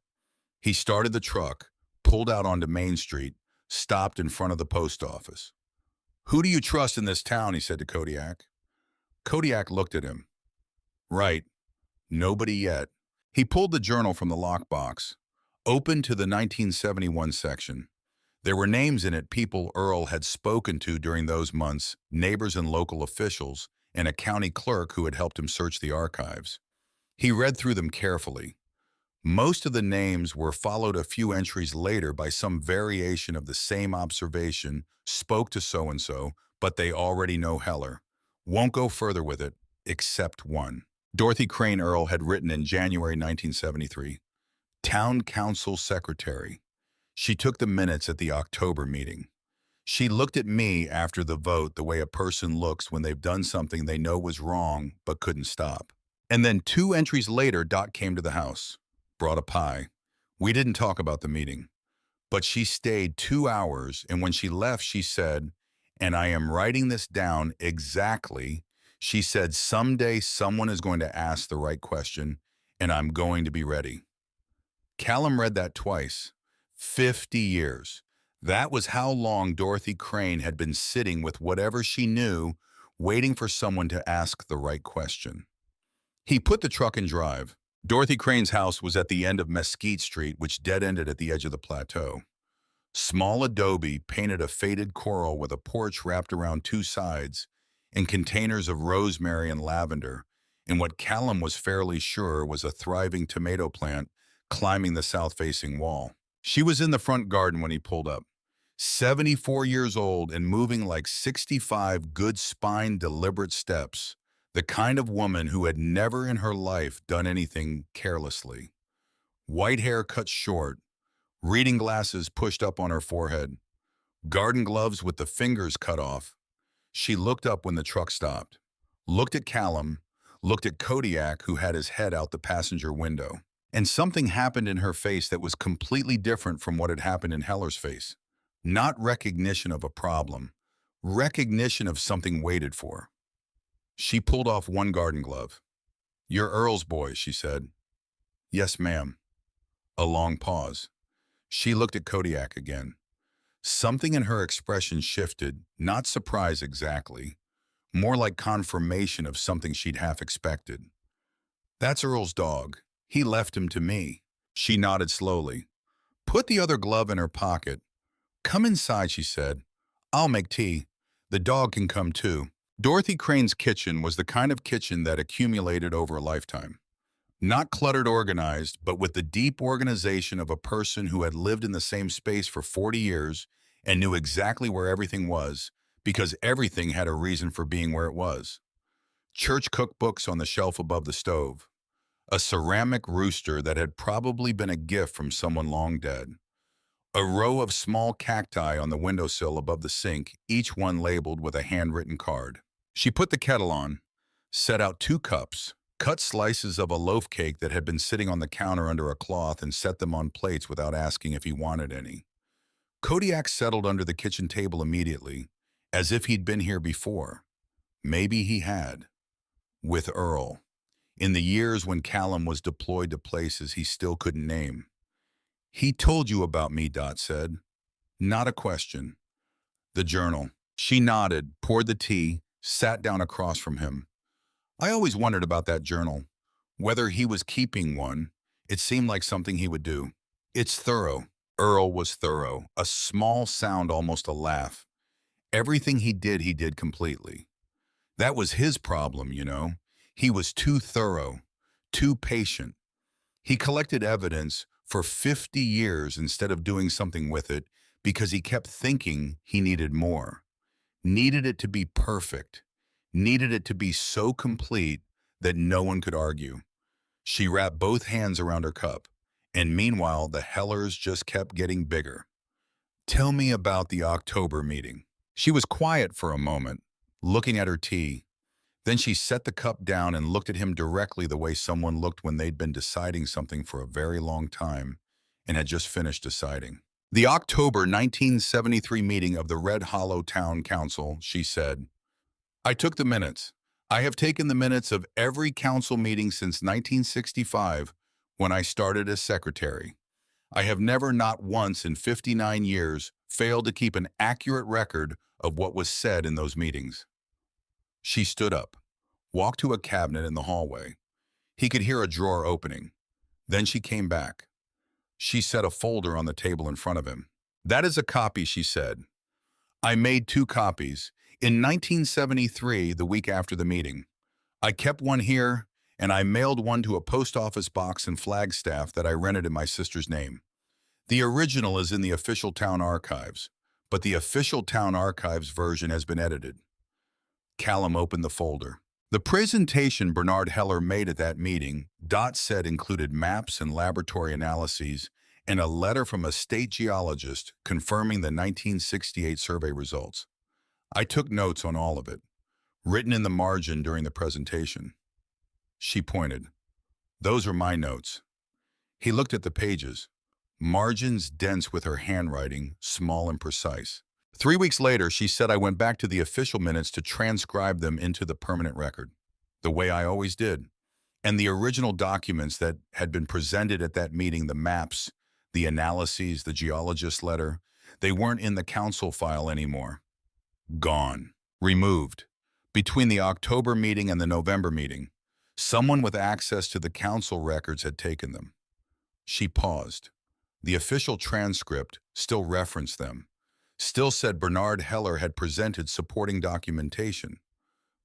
He started the truck, pulled out onto Main Street, stopped in front of the post office. "Who do you trust in this town?" he said to Kodiak. Kodiak looked at him. "Right. Nobody yet." He pulled the journal from the lockbox, opened to the 1971 section. There were names in it people Earl had spoken to during those months, neighbors and local officials, and a county clerk who had helped him search the archives. He read through them carefully. Most of the names were followed a few entries later by some variation of the same observation, spoke to so-and-so, but they already know Heller. Won't go further with it, except one. Dorothy Crane Earl had written in January 1973, Town Council Secretary. She took the minutes at the October meeting. She looked at me after the vote the way a person looks when they've done something they know was wrong but couldn't stop. And then 2 entries later, Dot came to the house, brought a pie. We didn't talk about the meeting, but she stayed 2 hours, and when she left, she said, and I am writing this down exactly, she said, someday someone is going to ask the right question, and I'm going to be ready. Callum read that twice. 50 years. That was how long Dorothy Crane had been sitting with whatever she knew, waiting for someone to ask the right question. He put the truck in drive. Dorothy Crane's house was at the end of Mesquite Street, which dead-ended at the edge of the plateau. Small adobe painted a faded coral with a porch wrapped around 2 sides and containers of rosemary and lavender, and what Callum was fairly sure was a thriving tomato plant climbing the south-facing wall. She was in the front garden when he pulled up. 74 years old and moving like 65 good-spined, deliberate steps, the kind of woman who had never in her life done anything carelessly. White hair cut short, reading glasses pushed up on her forehead, garden gloves with the fingers cut off. She looked up when the truck stopped, looked at Callum, looked at Kodiak, who had his head out the passenger window. And something happened in her face that was completely different from what had happened in Heller's face. Not recognition of a problem, recognition of something waited for. She pulled off one garden glove. You're Earl's boy, she said. Yes, ma'am. A long pause. She looked at Kodiak again. Something in her expression shifted, not surprise exactly, more like confirmation of something she'd half expected. That's Earl's dog. He left him to me. She nodded slowly. Put the other glove in her pocket. Come inside, she said. I'll make tea. The dog can come too. Dorothy Crane's kitchen was the kind of kitchen that accumulated over a lifetime. Not cluttered organized, but with the deep organization of a person who had lived in the same space for 40 years and knew exactly where everything was, because everything had a reason for being where it was. Church cookbooks on the shelf above the stove. A ceramic rooster that had probably been a gift from someone long dead. A row of small cacti on the windowsill above the sink, each one labeled with a handwritten card. She put the kettle on, set out 2 cups, cut slices of a loaf cake that had been sitting on the counter under a cloth and set them on plates without asking if he wanted any. Kodiak settled under the kitchen table immediately, as if he'd been here before. Maybe he had. With Earl. In the years when Callum was deployed to places he still couldn't name. He told you about me, Dot said. Not a question. The journal. She nodded, poured the tea, sat down across from him. I always wondered about that journal. Whether he was keeping one, it seemed like something he would do. It's thorough. Earl was thorough. A small sound, almost a laugh. Everything he did completely. That was his problem, you know. He was too thorough, too patient. He collected evidence for 50 years instead of doing something with it because he kept thinking he needed more. Needed it to be perfect. Needed it to be so complete that no one could argue. She wrapped both hands around her cup, and meanwhile the Hellers just kept getting bigger. Tell me about the October meeting. She was quiet for a moment, looking at her tea. Then she set the cup down and looked at him directly the way someone looked when they'd been deciding something for a very long time and had just finished deciding. The October 1973 meeting of the Red Hollow Town Council, she said. I took the minutes. I have taken the minutes of every council meeting since 1965 when I started as secretary. I have never, not once in 59 years, failed to keep an accurate record of what was said in those meetings. She stood up, walked to a cabinet in the hallway. He could hear a drawer opening. Then she came back. She set a folder on the table in front of him. That is a copy, she said. I made 2 copies. In 1973, the week after the meeting. I kept one here, and I mailed one to a post office box in Flagstaff that I rented in my sister's name. The original is in the official town archives, but the official town archives version has been edited. Callum opened the folder. The presentation Bernard Heller made at that meeting, Dot said, included maps and laboratory analyses and a letter from a state geologist confirming the 1968 survey results. I took notes on all of it, written in the margin during the presentation. She pointed. Those are my notes. He looked at the pages. Margins dense with her handwriting, small and precise. 3 weeks later, she said I went back to the official minutes to transcribe them into the permanent record, the way I always did. And the original documents that had been presented at that meeting, the maps, the analyses, the geologist's letter, they weren't in the council file anymore. Gone. Removed. Between the October meeting and the November meeting, someone with access to the council records had taken them. She paused. The official transcript still referenced them, still said Bernard Heller had presented supporting documentation,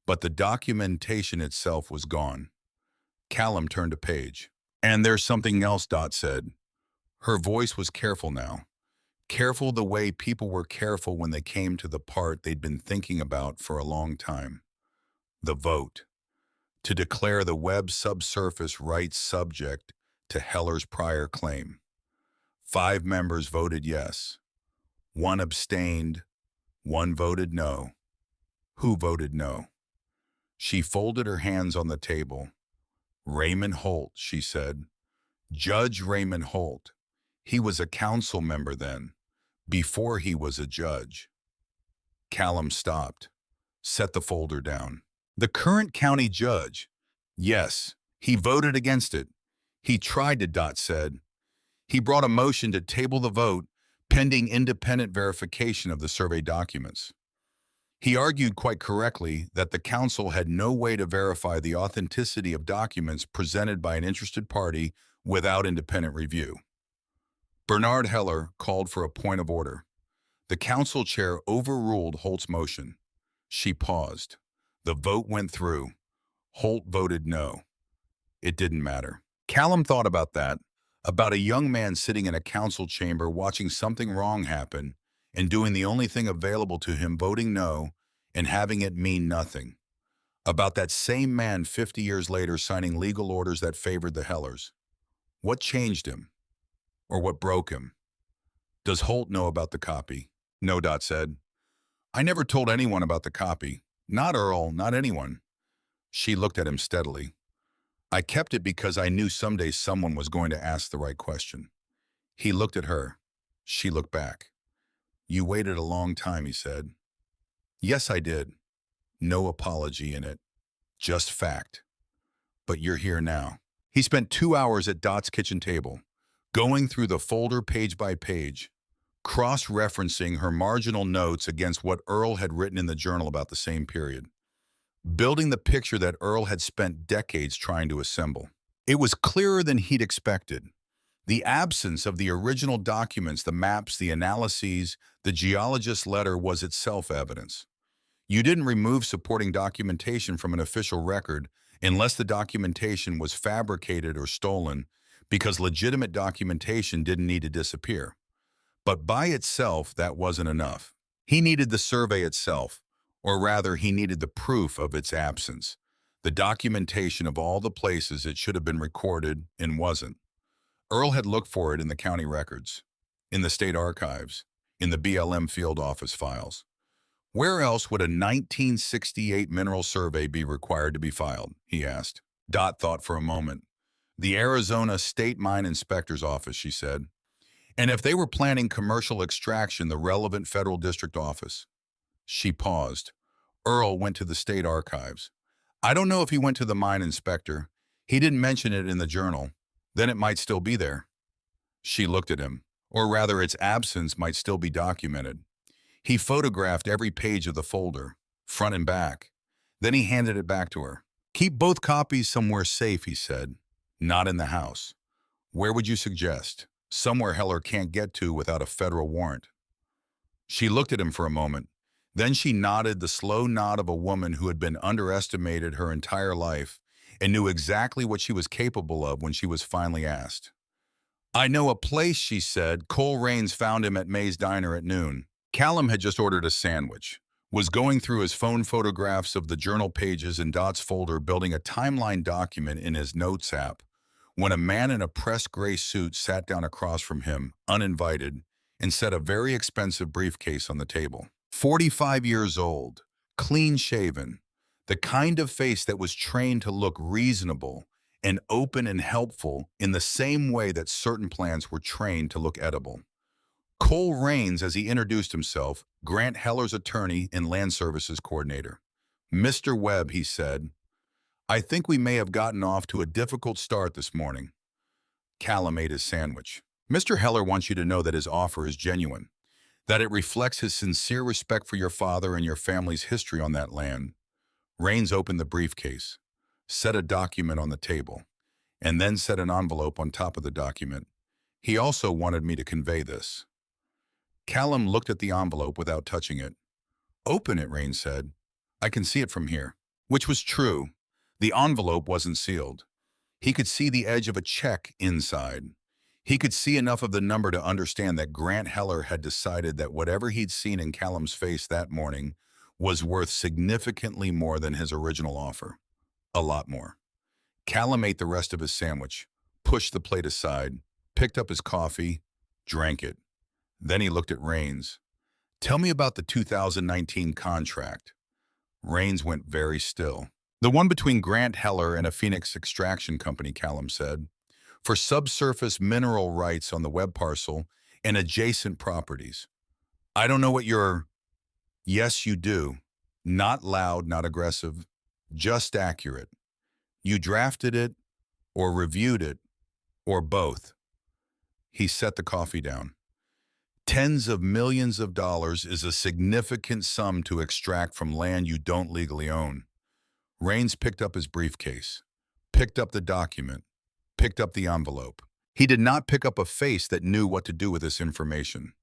but the documentation itself was gone. Callum turned a page. And there's something else, Dot said. Her voice was careful now. Careful the way people were careful when they came to the part they'd been thinking about for a long time. The vote. To declare the web subsurface rights subject to Heller's prior claim. 5 members voted yes. 1 abstained. 1 voted no. Who voted no? She folded her hands on the table. Raymond Holt, she said. Judge Raymond Holt. He was a council member then, before he was a judge. Callum stopped, set the folder down. The current county judge. Yes, he voted against it. He tried to, Dot said. He brought a motion to table the vote pending independent verification of the survey documents. He argued quite correctly that the council had no way to verify the authenticity of documents presented by an interested party without independent review. Bernard Heller called for a point of order. The council chair overruled Holt's motion. She paused. The vote went through. Holt voted no. It didn't matter. Callum thought about that, about a young man sitting in a council chamber watching something wrong happen and doing the only thing available to him, voting no, and having it mean nothing. About that same man 50 years later signing legal orders that favored the Hellers. What changed him? Or what broke him? Does Holt know about the copy? No, Dot said. I never told anyone about the copy. Not Earl, not anyone. She looked at him steadily. I kept it because I knew someday someone was going to ask the right question. He looked at her. She looked back. You waited a long time, he said. Yes, I did. No apology in it. Just fact. But you're here now. He spent 2 hours at Dot's kitchen table, going through the folder page by page, cross-referencing her marginal notes against what Earl had written in the journal about the same period, building the picture that Earl had spent decades trying to assemble. It was clearer than he'd expected. The absence of the original documents, the maps, the analyses, the geologist's letter was itself evidence. You didn't remove supporting documentation from an official record unless the documentation was fabricated or stolen, because legitimate documentation didn't need to disappear. But by itself, that wasn't enough. He needed the survey itself, or rather, he needed the proof of its absence, the documentation of all the places it should have been recorded and wasn't. Earl had looked for it in the county records, in the state archives, in the BLM field office files. Where else would a 1968 mineral survey be required to be filed, he asked. Dot thought for a moment. The Arizona State Mine Inspector's Office, she said. And if they were planning commercial extraction, the relevant federal district office. She paused. Earl went to the state archives. I don't know if he went to the mine inspector. He didn't mention it in the journal. Then it might still be there. She looked at him, or rather its absence might still be documented. He photographed every page of the folder, front and back. Then he handed it back to her. Keep both copies somewhere safe, he said. Not in the house. Where would you suggest? somewhere Heller can't get to without a federal warrant. She looked at him for a moment. Then she nodded the slow nod of a woman who had been underestimated her entire life and knew exactly what she was capable of when she was finally asked. I know a place, she said. Cole Rains found him at May's Diner at noon. Callum had just ordered a sandwich, was going through his phone photographs of the journal pages and dots folder, building a timeline document in his notes app, when a man in a pressed gray suit sat down across from him, uninvited, and set a very expensive briefcase on the table. 45 years old, clean-shaven, the kind of face that was trained to look reasonable and open and helpful in the same way that certain plants were trained to look edible. Cole Rains, as he introduced himself, Grant Heller's attorney and land services coordinator. Mr. Webb, he said, I think we may have gotten off to a difficult start this morning. Callum ate his sandwich. Mr. Heller wants you to know that his offer is genuine, that it reflects his sincere respect for your father and your family's history on that land. Rains opened the briefcase, set a document on the table, and then set an envelope on top of the document. He also wanted me to convey this. Callum looked at the envelope without touching it. Open it, Rains said. I can see it from here. Which was true. The envelope wasn't sealed. He could see the edge of a check inside. He could see enough of the number to understand that Grant Heller had decided that whatever he'd seen in Callum's face that morning was worth significantly more than his original offer. A lot more. Callum ate the rest of his sandwich, pushed the plate aside, picked up his coffee, drank it. Then he looked at Rains. Tell me about the 2019 contract. Rains went very still. The one between Grant Heller and a Phoenix extraction company, Callum said, for subsurface mineral rights on the web parcel and adjacent properties. I don't know what you're... Yes, you do. Not loud, not aggressive, just accurate. You drafted it, or reviewed it, or both. He set the coffee down. Tens of millions of dollars is a significant sum to extract from land you don't legally own. Rains picked up his briefcase, picked up the document, picked up the envelope. He did not pick up a face that knew what to do with this information.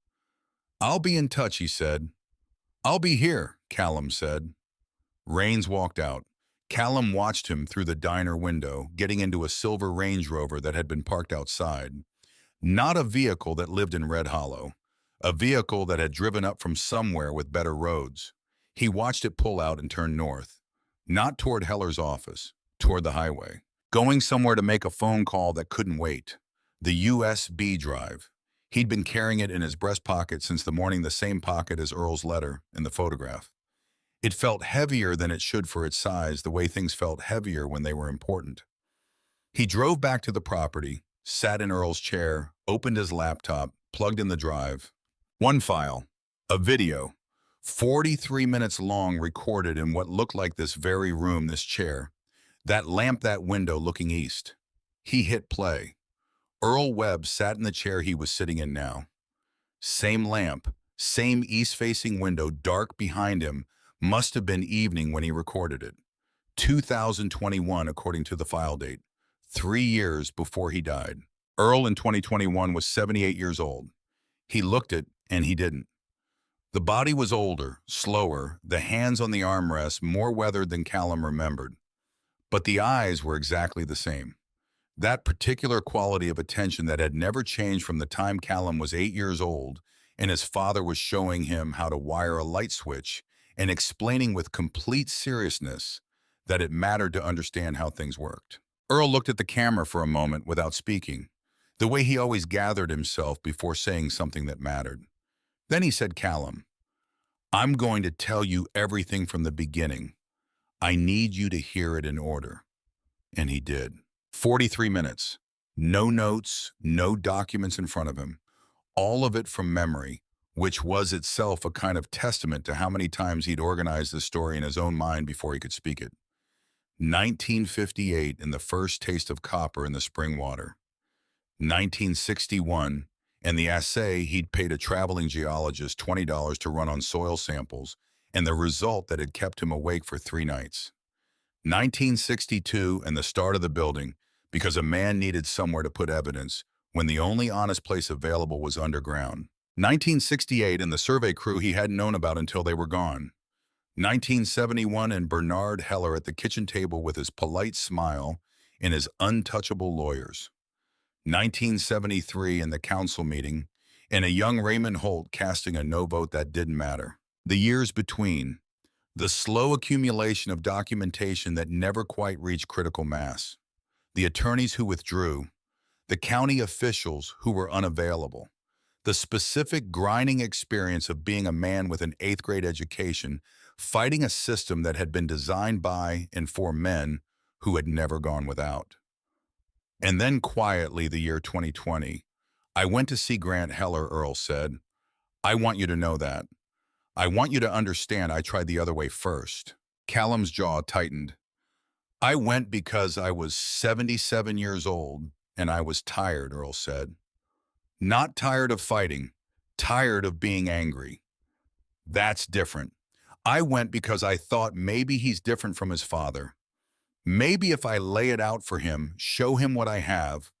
I'll be in touch, he said. I'll be here, Callum said. Rains walked out. Callum watched him through the diner window, getting into a silver Range Rover that had been parked outside. Not a vehicle that lived in Red Hollow. A vehicle that had driven up from somewhere with better roads. He watched it pull out and turn north. Not toward Heller's office, toward the highway. Going somewhere to make a phone call that couldn't wait. The USB drive. He'd been carrying it in his breast pocket since the morning, the same pocket as Earl's letter in the photograph. It felt heavier than it should for its size, the way things felt heavier when they were important. He drove back to the property, sat in Earl's chair, opened his laptop, plugged in the drive. One file, a video, 43 minutes long, recorded in what looked like this very room, this chair, that lamp, that window looking east. He hit play. Earl Webb sat in the chair he was sitting in now. Same lamp, same east-facing window, dark behind him. Must have been evening when he recorded it. 2021, according to the file date. 3 years before he died. Earl in 2021 was 78 years old. He looked it, and he didn't. The body was older, slower, the hands on the armrest more weathered than Callum remembered. But the eyes were exactly the same. That particular quality of attention that had never changed from the time Callum was 8 years old and his father was showing him how to wire a light switch and explaining with complete seriousness that it mattered to understand how things worked. Earl looked at the camera for a moment without speaking, the way he always gathered himself before saying something that mattered. Then he said, Callum, I'm going to tell you everything from the beginning. I need you to hear it in order. And he did. 43 minutes. No notes, no documents in front of him. All of it from memory, which was itself a kind of testament to how many times he'd organized the story in his own mind before he could speak it. 1958 and the first taste of copper in the spring water. 1961 and the assay he'd paid a traveling geologist $20 to run on soil samples, and the result that had kept him awake for 3 nights. 1962 and the start of the building, because a man needed somewhere to put evidence, when the only honest place available was underground. 1968 and the survey crew he hadn't known about until they were gone. 1971 and Bernard Heller at the kitchen table with his polite smile and his untouchable lawyers. 1973 in the council meeting, and a young Raymond Holt casting a no vote that didn't matter. The years between, the slow accumulation of documentation that never quite reached critical mass. The attorneys who withdrew, the county officials who were unavailable, the specific grinding experience of being a man with an 8th grade education fighting a system that had been designed by and for men who had never gone without. And then quietly, the year 2020, I went to see Grant Heller, Earl said. I want you to know that. I want you to understand I tried the other way first. Callum's jaw tightened. I went because I was 77 years old and I was tired, Earl said. Not tired of fighting, tired of being angry. That's different. I went because I thought maybe he's different from his father. Maybe if I lay it out for him, show him what I have,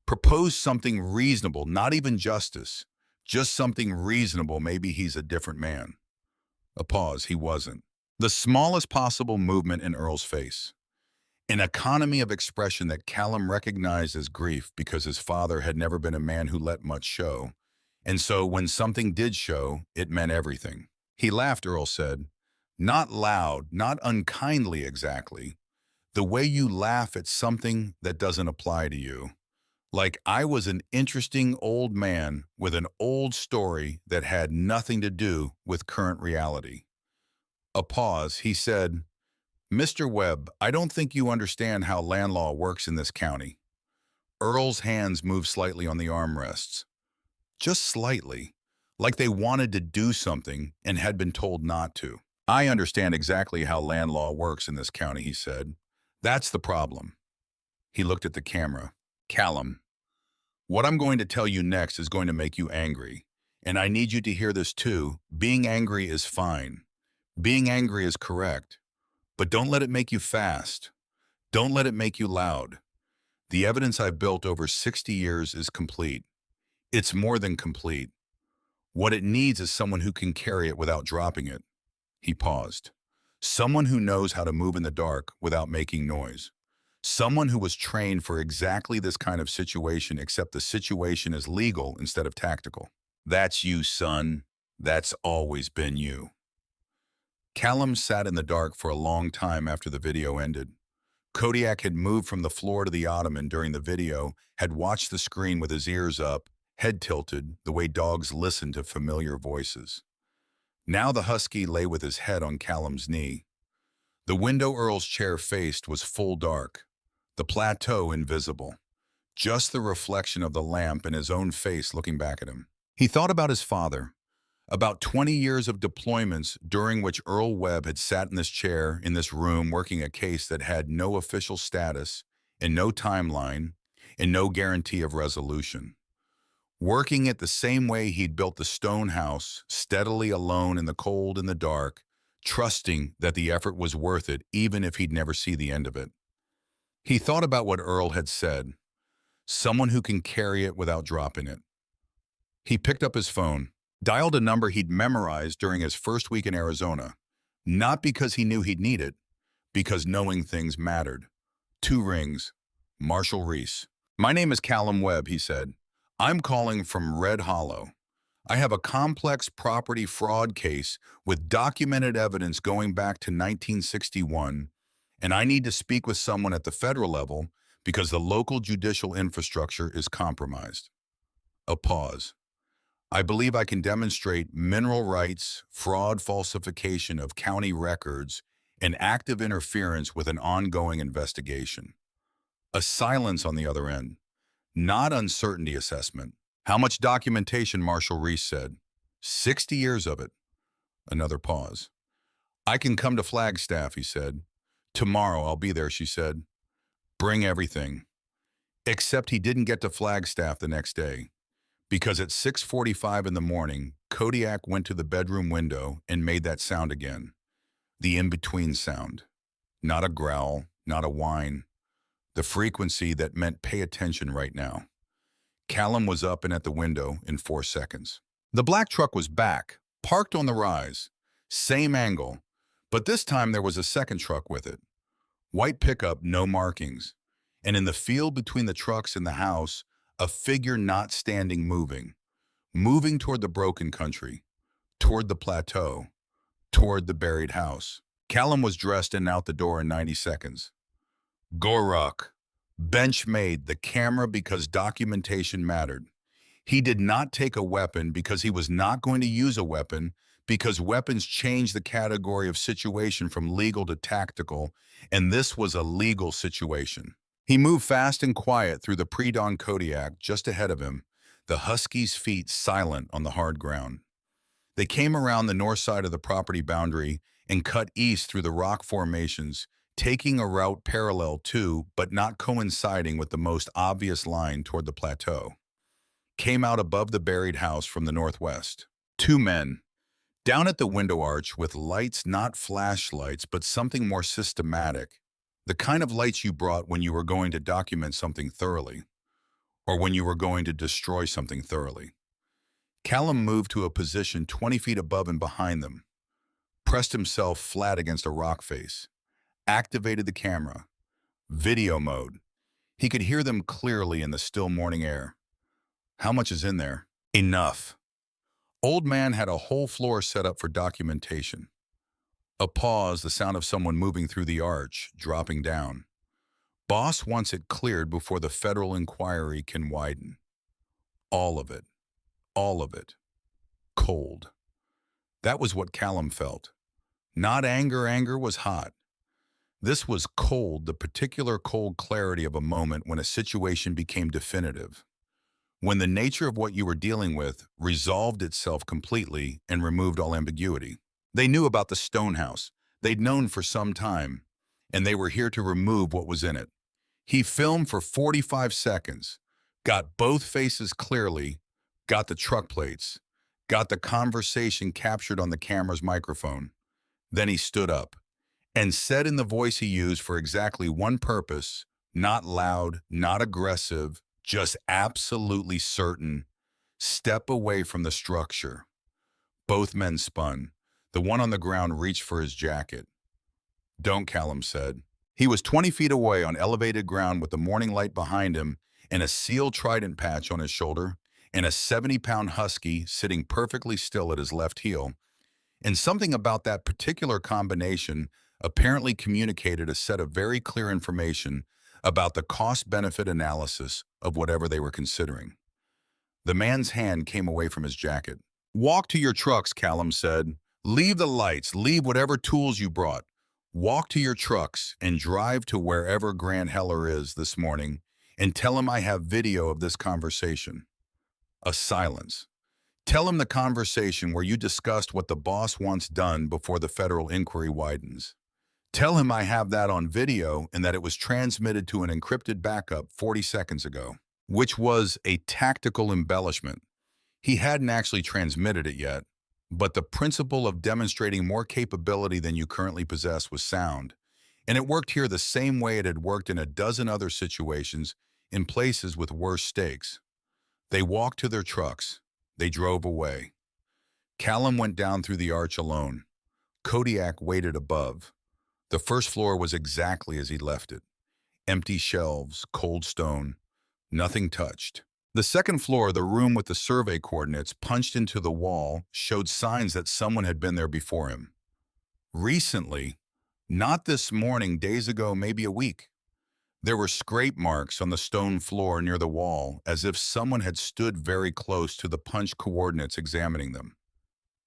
propose something reasonable, not even justice, just something reasonable, maybe he's a different man. A pause, he wasn't. The smallest possible movement in Earl's face. An economy of expression that Callum recognized as grief because his father had never been a man who let much show. And so when something did show, it meant everything. He laughed, Earl said. Not loud, not unkindly exactly. The way you laugh at something that doesn't apply to you. Like I was an interesting old man with an old story that had nothing to do with current reality. A pause, he said, Mr. Webb, I don't think you understand how land law works in this county. Earl's hands moved slightly on the armrests. Just slightly, like they wanted to do something and had been told not to. I understand exactly how land law works in this county, he said. That's the problem. He looked at the camera. Callum, what I'm going to tell you next is going to make you angry. And I need you to hear this too. Being angry is fine. Being angry is correct. But don't let it make you fast. Don't let it make you loud. The evidence I've built over 60 years is complete. It's more than complete. What it needs is someone who can carry it without dropping it. He paused. Someone who knows how to move in the dark without making noise. Someone who was trained for exactly this kind of situation, except the situation is legal instead of tactical. That's you, son. That's always been you. Callum sat in the dark for a long time after the video ended. Kodiak had moved from the floor to the ottoman during the video, had watched the screen with his ears up, head tilted, the way dogs listen to familiar voices. Now the husky lay with his head on Callum's knee. The window Earl's chair faced was full dark, the plateau invisible, just the reflection of the lamp and his own face looking back at him. He thought about his father, about 20 years of deployments during which Earl Webb had sat in this chair in this room working a case that had no official status and no timeline and no guarantee of resolution. Working it the same way he'd built the stone house, steadily alone in the cold and the dark, trusting that the effort was worth it even if he'd never see the end of it. He thought about what Earl had said, someone who can carry it without dropping it. He picked up his phone, dialed a number he'd memorized during his first week in Arizona, not because he knew he'd need it, because knowing things mattered. 2 rings. Marshall Reese. My name is Callum Webb, he said. I'm calling from Red Hollow. I have a complex property fraud case with documented evidence going back to 1961, and I need to speak with someone at the federal level because the local judicial infrastructure is compromised. A pause. I believe I can demonstrate mineral rights, fraud, falsification of county records, and active interference with an ongoing investigation. A silence on the other end. Not uncertainty assessment. How much documentation, Marshall Reese said. 60 years of it. Another pause. I can come to Flagstaff, he said. Tomorrow I'll be there, she said. Bring everything. Except he didn't get to Flagstaff the next day. Because at 6:45 in the morning, Kodiak went to the bedroom window and made that sound again. The in-between sound. Not a growl, not a whine. The frequency that meant pay attention right now. Callum was up and at the window in 4 seconds. The black truck was back, parked on the rise. Same angle, but this time there was a second truck with it. White pickup, no markings. And in the field between the trucks and the house, a figure not standing, moving toward the broken country, toward the plateau, toward the buried house. Callum was dressed and out the door in 90 seconds. Gorok. Bench made the camera because documentation mattered. He did not take a weapon because he was not going to use a weapon, because weapons change the category of situation from legal to tactical, and this was a legal situation. He moved fast and quiet through the pre-dawn Kodiak just ahead of him, the husky's feet silent on the hard ground. They came around the north side of the property boundary and cut east through the rock formations, taking a route parallel to, but not coinciding with the most obvious line toward the plateau. Came out above the buried house from the northwest. Two men, down at the window arch with lights, not flashlights, but something more systematic. The kind of lights you brought when you were going to document something thoroughly, or when you were going to destroy something thoroughly. Callum moved to a position 20 feet above and behind them, pressed himself flat against a rock face, activated the camera, video mode. He could hear them clearly in the still morning air. How much is in there? Enough. Old man had a whole floor set up for documentation. A pause, the sound of someone moving through the arch, dropping down. Boss wants it cleared before the federal inquiry can widen. All of it. All of it. Cold. That was what Callum felt. Not anger, anger was hot. This was cold, the particular cold clarity of a moment when a situation became definitive. When the nature of what you were dealing with resolved itself completely and removed all ambiguity. They knew about the stone house. They'd known for some time, and they were here to remove what was in it. He filmed for 45 seconds, got both faces clearly, got the truck plates, got the conversation captured on the camera's microphone. Then he stood up and said in the voice he used for exactly one purpose, not loud, not aggressive, just absolutely certain, step away from the structure. Both men spun. The one on the ground reached for his jacket. Don't, Callum said. He was 20 feet away on elevated ground with the morning light behind him and a seal trident patch on his shoulder and a 70-pound husky sitting perfectly still at his left heel. And something about that particular combination apparently communicated a set of very clear information about the cost-benefit analysis of whatever they were considering. The man's hand came away from his jacket. Walk to your trucks, Callum said. Leave the lights, leave whatever tools you brought. Walk to your trucks and drive to wherever Grant Heller is this morning and tell him I have video of this conversation. A silence. Tell him the conversation where you discussed what the boss wants done before the federal inquiry widens. Tell him I have that on video and that it was transmitted to an encrypted backup 40 seconds ago, which was a tactical embellishment. He hadn't actually transmitted it yet, but the principle of demonstrating more capability than you currently possess was sound, and it worked here the same way it had worked in a dozen other situations in places with worse stakes. They walked to their trucks. They drove away. Callum went down through the arch alone. Kodiak waited above. The first floor was exactly as he left it. Empty shelves, cold stone, nothing touched. The second floor, the room with the survey coordinates punched into the wall, showed signs that someone had been there before him. Recently, not this morning, days ago, maybe a week. There were scrape marks on the stone floor near the wall, as if someone had stood very close to the punched coordinates examining them.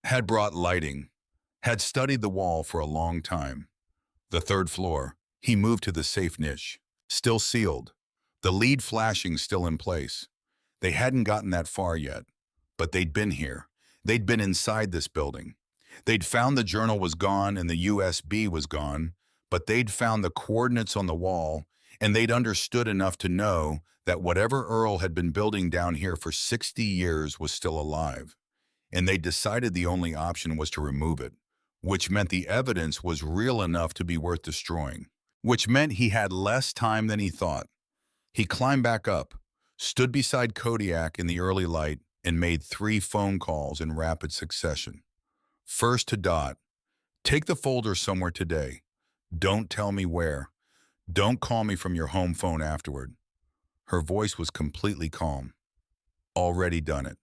Had brought lighting, had studied the wall for a long time. The third floor, he moved to the safe niche, still sealed, the lead flashing still in place. They hadn't gotten that far yet, but they'd been here. They'd been inside this building. They'd found the journal was gone and the USB was gone, but they'd found the coordinates on the wall, and they'd understood enough to know that whatever Earl had been building down here for 60 years was still alive. And they decided the only option was to remove it, which meant the evidence was real enough to be worth destroying, which meant he had less time than he thought. He climbed back up, stood beside Kodiak in the early light, and made 3 phone calls in rapid succession. First to Dot, take the folder somewhere today. Don't tell me where. Don't call me from your home phone afterward. Her voice was completely calm. Already done it.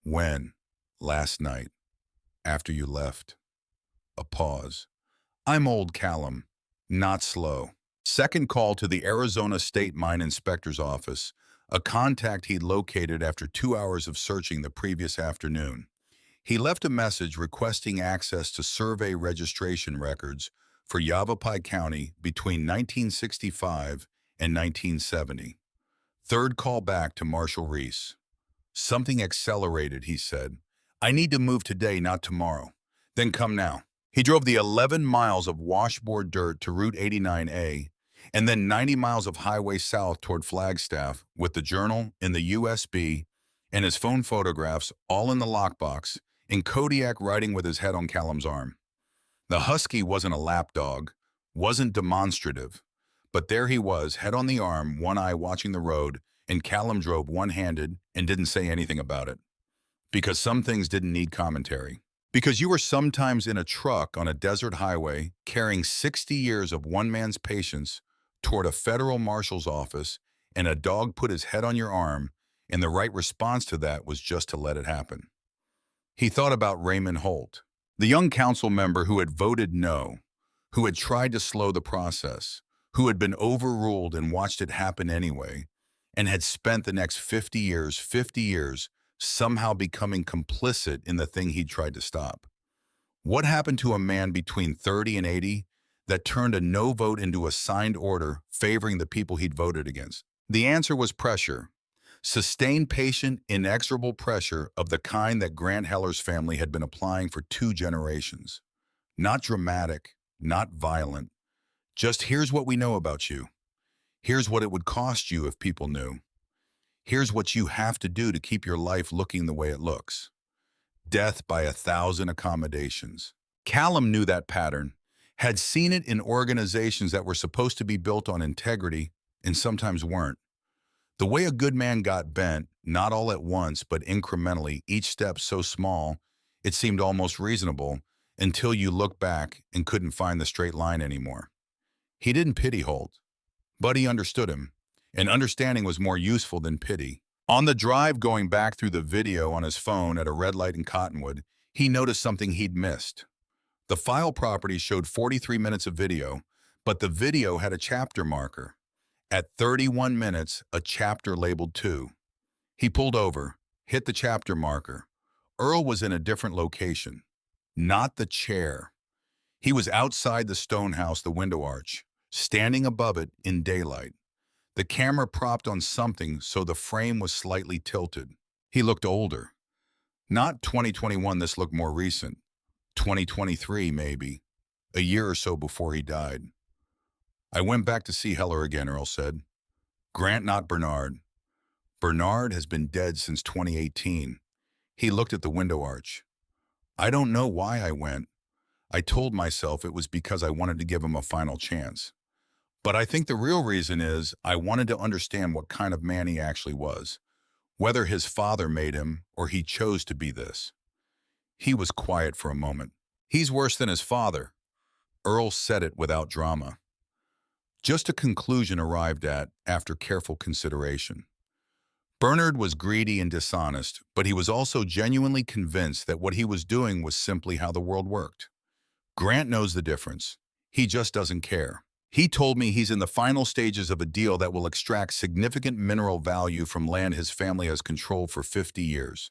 When? Last night. After you left. A pause. I'm old Callum. Not slow. Second call to the Arizona State Mine Inspector's office, a contact he'd located after 2 hours of searching the previous afternoon. He left a message requesting access to survey registration records for Yavapai County between 1965 and 1970. Third call back to Marshall Reese. Something accelerated, he said. I need to move today, not tomorrow. Then come now. He drove the 11 miles of washboard dirt to Route 89A and then 90 miles of highway south toward Flagstaff with the journal in the USB and his phone photographs all in the lockbox and Kodiak riding with his head on Callum's arm. The husky wasn't a lapdog, wasn't demonstrative, but there he was, head on the arm, one eye watching the road, and Callum drove one-handed and didn't say anything about it. Because some things didn't need commentary. Because you were sometimes in a truck on a desert highway carrying 60 years of one man's patience toward a federal marshal's office and a dog put his head on your arm, and the right response to that was just to let it happen. He thought about Raymond Holt, the young council member who had voted no, who had tried to slow the process, who had been overruled and watched it happen anyway, and had spent the next 50 years, somehow becoming complicit in the thing he'd tried to stop. What happened to a man between 30 and 80 that turned a no vote into a signed order favoring the people he'd voted against? The answer was pressure. Sustained, patient, inexorable pressure of the kind that Grant Heller's family had been applying for 2 generations. Not dramatic, not violent. Just here's what we know about you. Here's what it would cost you if people knew. Here's what you have to do to keep your life looking the way it looks. Death by 1,000 accommodations. Callum knew that pattern, had seen it in organizations that were supposed to be built on integrity and sometimes weren't. The way a good man got bent, not all at once, but incrementally, each step so small, it seemed almost reasonable until you look back and couldn't find the straight line anymore. He didn't pity Holt, but he understood him, and understanding was more useful than pity. On the drive going back through the video on his phone at a red light in Cottonwood, he noticed something he'd missed. The file property showed 43 minutes of video, but the video had a chapter marker. At 31 minutes, a chapter labeled 2. He pulled over, hit the chapter marker. Earl was in a different location. Not the chair. He was outside the stone house, the window arch, standing above it in daylight. The camera propped on something so the frame was slightly tilted. He looked older. Not 2021, this looked more recent. 2023, maybe. A year or so before he died. I went back to see Heller again, Earl said. Grant, not Bernard. Bernard has been dead since 2018. He looked at the window arch. I don't know why I went. I told myself it was because I wanted to give him a final chance. But I think the real reason is I wanted to understand what kind of man he actually was, whether his father made him or he chose to be this. He was quiet for a moment. He's worse than his father. Earl said it without drama. Just a conclusion arrived at after careful consideration. Bernard was greedy and dishonest, but he was also genuinely convinced that what he was doing was simply how the world worked. Grant knows the difference. He just doesn't care. He told me he's in the final stages of a deal that will extract significant mineral value from land his family has controlled for 50 years.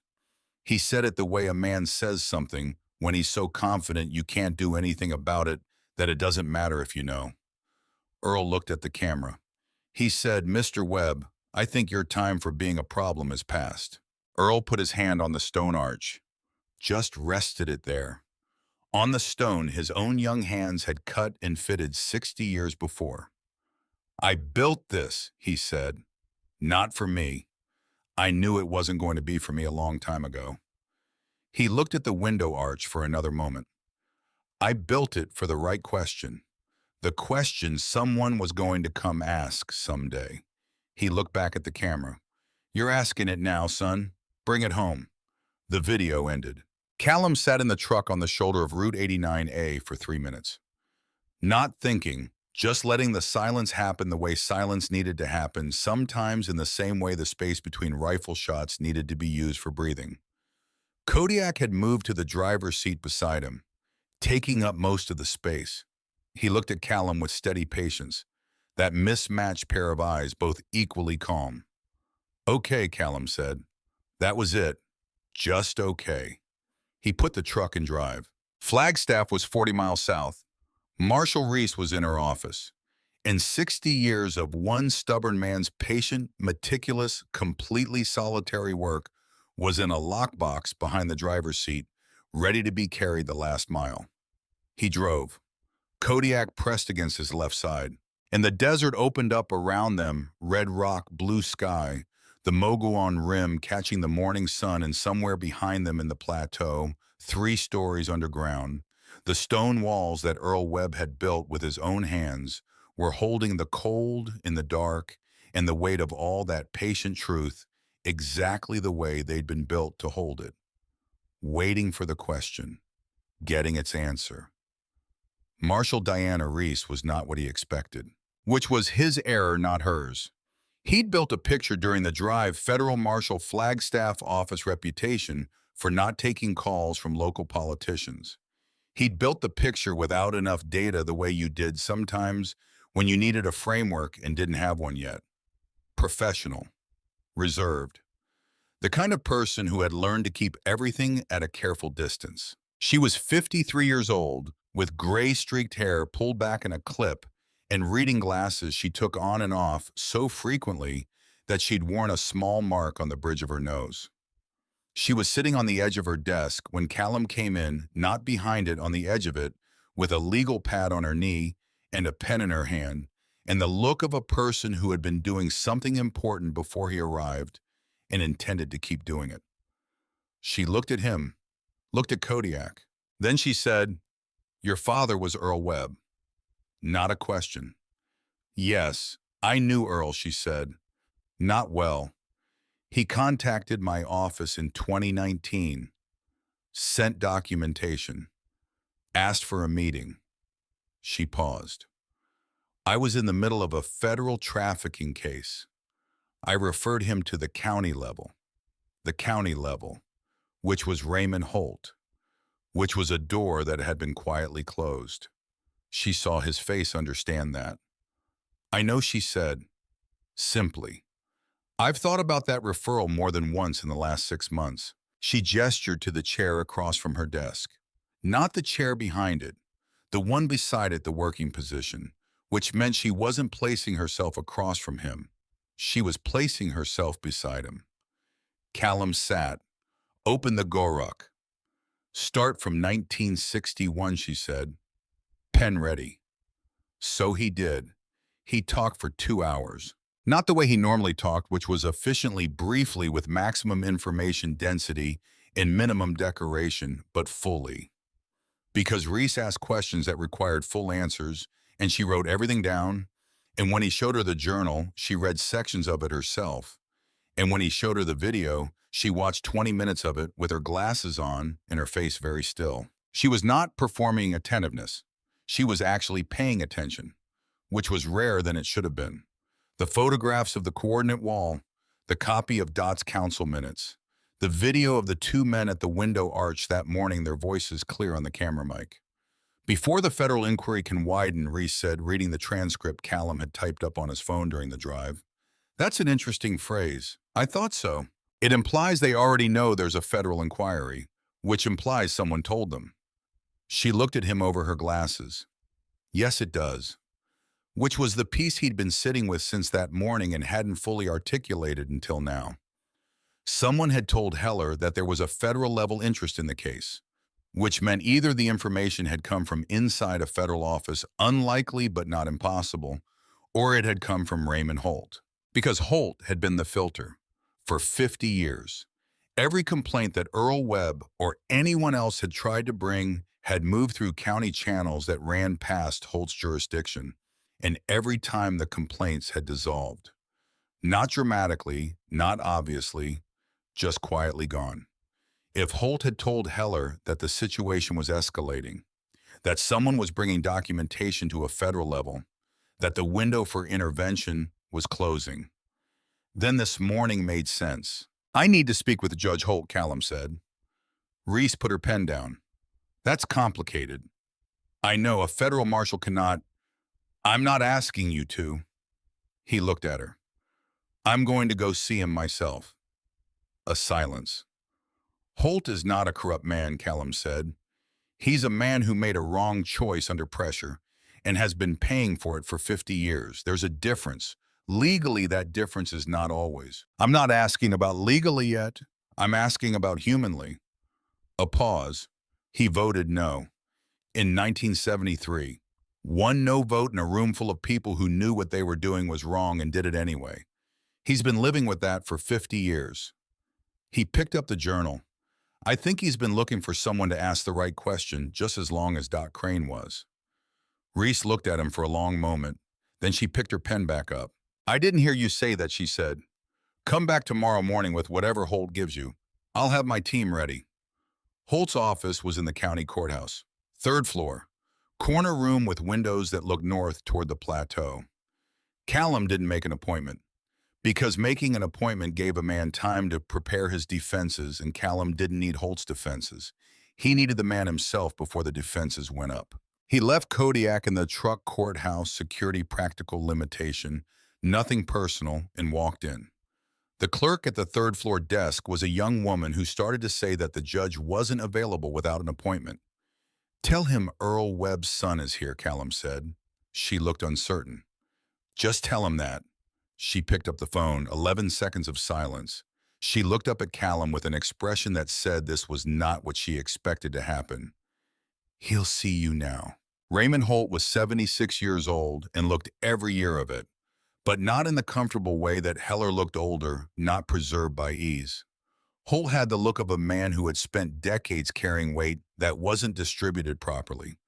He said it the way a man says something when he's so confident you can't do anything about it that it doesn't matter if you know. Earl looked at the camera. He said, Mr. Webb, I think your time for being a problem is past. Earl put his hand on the stone arch. Just rested it there. On the stone his own young hands had cut and fitted 60 years before. I built this, he said. Not for me. I knew it wasn't going to be for me a long time ago. He looked at the window arch for another moment. I built it for the right question. The question someone was going to come ask someday. He looked back at the camera. You're asking it now, son. Bring it home. The video ended. Callum sat in the truck on the shoulder of Route 89A for 3 minutes. Not thinking, just letting the silence happen the way silence needed to happen, sometimes in the same way the space between rifle shots needed to be used for breathing. Kodiak had moved to the driver's seat beside him, taking up most of the space. He looked at Callum with steady patience, that mismatched pair of eyes both equally calm. "Okay," Callum said. "That was it. Just okay." He put the truck in drive. Flagstaff was 40 miles south. Marshall Reese was in her office. And 60 years of one stubborn man's patient, meticulous, completely solitary work was in a lockbox behind the driver's seat, ready to be carried the last mile. He drove. Kodiak pressed against his left side, and the desert opened up around them, red rock, blue sky, the Mogollon Rim catching the morning sun, and somewhere behind them in the plateau, 3 stories underground, the stone walls that Earl Webb had built with his own hands were holding the cold in the dark and the weight of all that patient truth exactly the way they'd been built to hold it, waiting for the question, getting its answer. Marshal Diana Reese was not what he expected, which was his error, not hers. He'd built a picture during the drive Federal Marshal Flagstaff office reputation for not taking calls from local politicians. He'd built the picture without enough data, the way you did sometimes when you needed a framework and didn't have one yet. Professional, reserved, the kind of person who had learned to keep everything at a careful distance. She was 53 years old, with gray-streaked hair pulled back in a clip and reading glasses she took on and off so frequently that she'd worn a small mark on the bridge of her nose. She was sitting on the edge of her desk when Callum came in, not behind it, on the edge of it, with a legal pad on her knee and a pen in her hand, and the look of a person who had been doing something important before he arrived and intended to keep doing it. She looked at him, looked at Kodiak. Then she said, "Your father was Earl Webb." Not a question. "Yes, I knew Earl," she said. "Not well. He contacted my office in 2019, sent documentation, asked for a meeting." She paused. "I was in the middle of a federal trafficking case. I referred him to the county level, which was Raymond Holt, which was a door that had been quietly closed." She saw his face understand that. "I know," she said, simply. "I've thought about that referral more than once in the last 6 months." She gestured to the chair across from her desk. Not the chair behind it, the one beside it, the working position, which meant she wasn't placing herself across from him. She was placing herself beside him. Callum sat, opened the Gorok. "Start from 1961, she said. "Pen ready." So he did. He talked for 2 hours. Not the way he normally talked, which was efficiently, briefly, with maximum information density and minimum decoration, but fully. Because Reese asked questions that required full answers, and she wrote everything down, and when he showed her the journal, she read sections of it herself. And when he showed her the video, she watched 20 minutes of it with her glasses on and her face very still. She was not performing attentiveness. She was actually paying attention, which was rarer than it should have been. The photographs of the coordinate wall, the copy of Dot's council minutes, the video of the 2 men at the window arch that morning, their voices clear on the camera mic. "Before the federal inquiry can widen," Reese said, reading the transcript Callum had typed up on his phone during the drive. "That's an interesting phrase. I thought so. It implies they already know there's a federal inquiry, which implies someone told them." She looked at him over her glasses. "Yes, it does." Which was the piece he'd been sitting with since that morning and hadn't fully articulated until now. Someone had told Heller that there was a federal-level interest in the case, which meant either the information had come from inside a federal office, unlikely but not impossible, or it had come from Raymond Holt. Because Holt had been the filter for 50 years. Every complaint that Earl Webb or anyone else had tried to bring had moved through county channels that ran past Holt's jurisdiction, and every time the complaints had dissolved. Not dramatically, not obviously, just quietly gone. If Holt had told Heller that the situation was escalating, that someone was bringing documentation to a federal level, that the window for intervention was closing, then this morning made sense. "I need to speak with Judge Holt," Callum said. Reese put her pen down. "That's complicated. I know a federal marshal cannot. I'm not asking you to." He looked at her. "I'm going to go see him myself." A silence. "Holt is not a corrupt man," Callum said. "He's a man who made a wrong choice under pressure and has been paying for it for 50 years. There's a difference. Legally, that difference is not always." "I'm not asking about legally yet. I'm asking about humanly." A pause. He voted no. In 1973. One no vote in a room full of people who knew what they were doing was wrong and did it anyway. He's been living with that for 50 years. He picked up the journal. "I think he's been looking for someone to ask the right question just as long as Doc Crane was." Reese looked at him for a long moment. Then she picked her pen back up. "I didn't hear you say that," she said. "Come back tomorrow morning with whatever Holt gives you. I'll have my team ready." Holt's office was in the county courthouse. Third floor. Corner room with windows that looked north toward the plateau. Callum didn't make an appointment, because making an appointment gave a man time to prepare his defenses, and Callum didn't need Holt's defenses. He needed the man himself before the defenses went up. He left Kodiak in the truck courthouse security practical limitation, nothing personal, and walked in. The clerk at the third floor desk was a young woman who started to say that the judge wasn't available without an appointment. "Tell him Earl Webb's son is here," Callum said. She looked uncertain. "Just tell him that." She picked up the phone. 11 seconds of silence. She looked up at Callum with an expression that said this was not what she expected to happen. "He'll see you now." Raymond Holt was 76 years old and looked every year of it, but not in the comfortable way that Heller looked older, not preserved by ease. Holt had the look of a man who had spent decades carrying weight that wasn't distributed properly.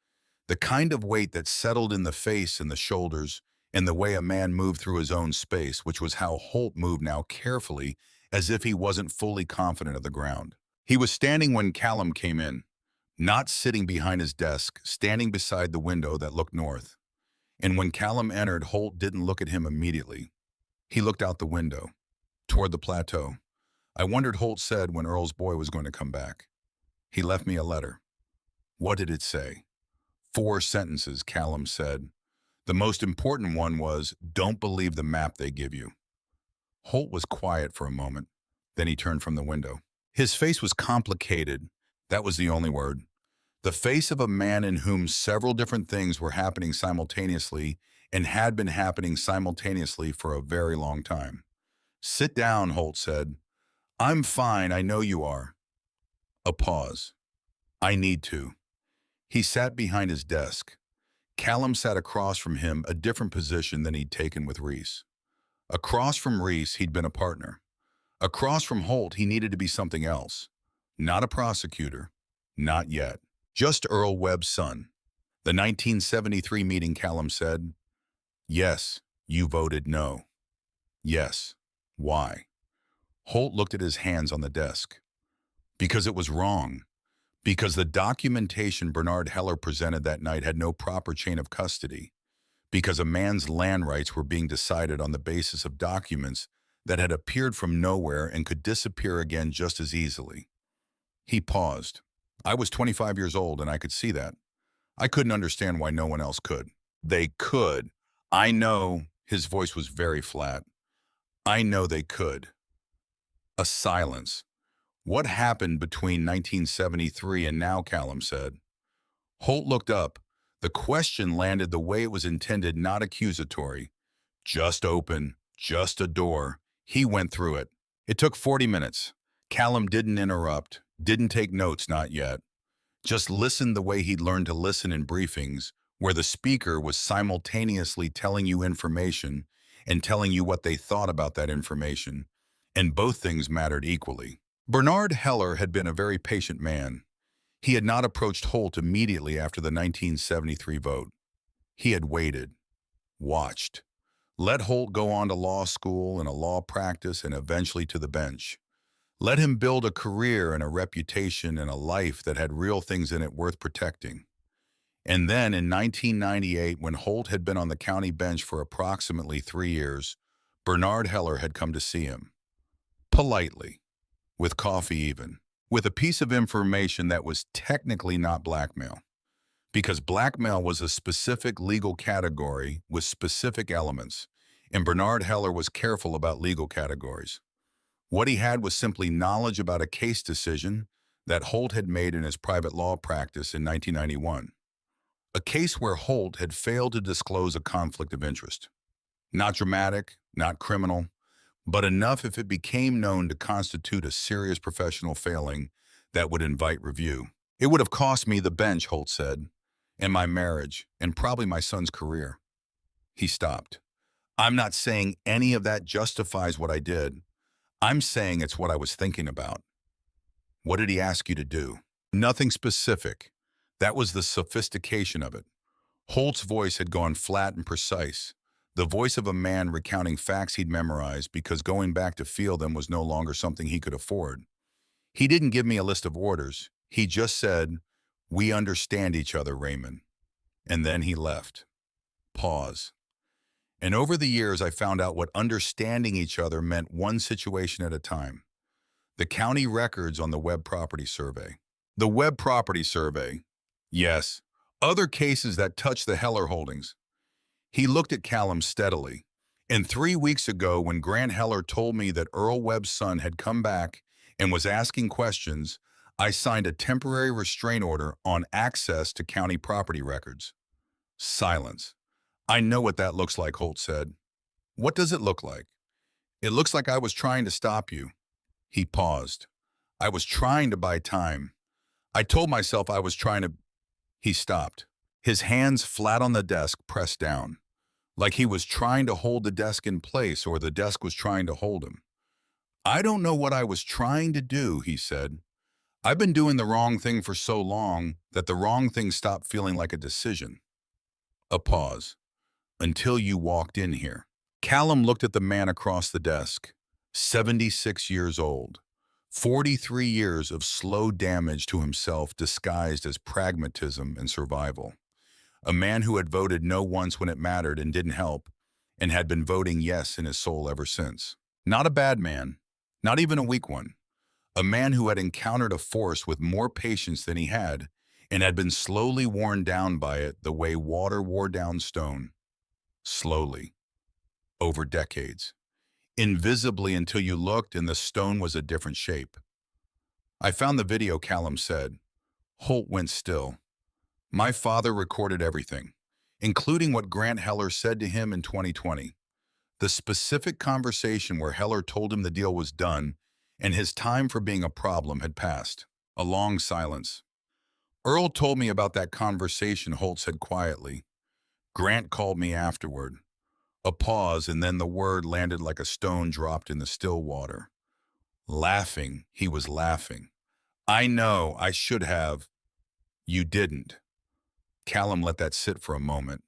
The kind of weight that settled in the face and the shoulders, and the way a man moved through his own space, which was how Holt moved now, carefully, as if he wasn't fully confident of the ground. He was standing when Callum came in, not sitting behind his desk, standing beside the window that looked north. And when Callum entered, Holt didn't look at him immediately. He looked out the window, toward the plateau. "I wondered," Holt said, "when Earl's boy was going to come back. He left me a letter." "What did it say?" 4 sentences, Callum said. The most important one was, "Don't believe the map they give you." Holt was quiet for a moment. Then he turned from the window. His face was complicated. That was the only word. The face of a man in whom several different things were happening simultaneously and had been happening simultaneously for a very long time. "Sit down," Holt said. "I'm fine, I know you are." A pause. "I need to." He sat behind his desk. Callum sat across from him, a different position than he'd taken with Reese. Across from Reese, he'd been a partner. Across from Holt, he needed to be something else. Not a prosecutor. Not yet. Just Earl Webb's son. The 1973 meeting, Callum said. "Yes, you voted no." "Yes. Why?" Holt looked at his hands on the desk. "Because it was wrong. Because the documentation Bernard Heller presented that night had no proper chain of custody. Because a man's land rights were being decided on the basis of documents that had appeared from nowhere and could disappear again just as easily." He paused. "I was 25 years old and I could see that. I couldn't understand why no one else could." "They could. I know." His voice was very flat. "I know they could." A silence. "What happened between 1973 and now?" Callum said. Holt looked up. The question landed the way it was intended, not accusatory. Just open, just a door. He went through it. It took 40 minutes. Callum didn't interrupt, didn't take notes, not yet. Just listened the way he'd learned to listen in briefings, where the speaker was simultaneously telling you information and telling you what they thought about that information, and both things mattered equally. Bernard Heller had been a very patient man. He had not approached Holt immediately after the 1973 vote. He had waited, watched, Let Holt go on to law school and a law practice and eventually to the bench. Let him build a career and a reputation and a life that had real things in it worth protecting. And then in 1998, when Holt had been on the county bench for approximately 3 years, Bernard Heller had come to see him. Politely, with coffee even, with a piece of information that was technically not blackmail. Because blackmail was a specific legal category with specific elements, and Bernard Heller was careful about legal categories. What he had was simply knowledge about a case decision that Holt had made in his private law practice in 1991. A case where Holt had failed to disclose a conflict of interest. Not dramatic, not criminal, but enough if it became known to constitute a serious professional failing that would invite review. It would have cost me the bench, Holt said, and my marriage, and probably my son's career. He stopped. I'm not saying any of that justifies what I did. I'm saying it's what I was thinking about. What did he ask you to do? Nothing specific. That was the sophistication of it. Holt's voice had gone flat and precise, the voice of a man recounting facts he'd memorized because going back to feel them was no longer something he could afford. He didn't give me a list of orders. He just said, "We understand each other, Raymond." And then he left. Pause. And over the years, I found out what understanding each other meant one situation at a time. The county records on the Webb Property Survey. The Webb Property Survey. Yes. Other cases that touch the Heller holdings. He looked at Callum steadily. And 3 weeks ago, when Grant Heller told me that Earl Webb's son had come back and was asking questions, I signed a temporary restraint order on access to county property records. Silence. I know what that looks like, Holt said. What does it look like? It looks like I was trying to stop you. He paused. I was trying to buy time. I told myself I was trying to... He stopped. His hands flat on the desk, pressed down. Like he was trying to hold the desk in place or the desk was trying to hold him. I don't know what I was trying to do, he said. I've been doing the wrong thing for so long that the wrong thing stopped feeling like a decision. A pause. Until you walked in here. Callum looked at the man across the desk. 76 years old. 43 years of slow damage to himself disguised as pragmatism and survival. A man who had voted no once when it mattered and didn't help, and had been voting yes in his soul ever since. Not a bad man. Not even a weak one. A man who had encountered a force with more patience than he had, and had been slowly worn down by it the way water wore down stone. Slowly. Over decades. Invisibly until you looked and the stone was a different shape. I found the video, Callum said. Holt went still. My father recorded everything, including what Grant Heller said to him in 2020. The specific conversation where Heller told him the deal was done and his time for being a problem had passed. A long silence. Earl told me about that conversation, Holt said quietly. Grant called me afterward. A pause, and then the word landed like a stone dropped in the still water. Laughing, he was laughing. I know, I should have. You didn't. Callum let that sit for a moment.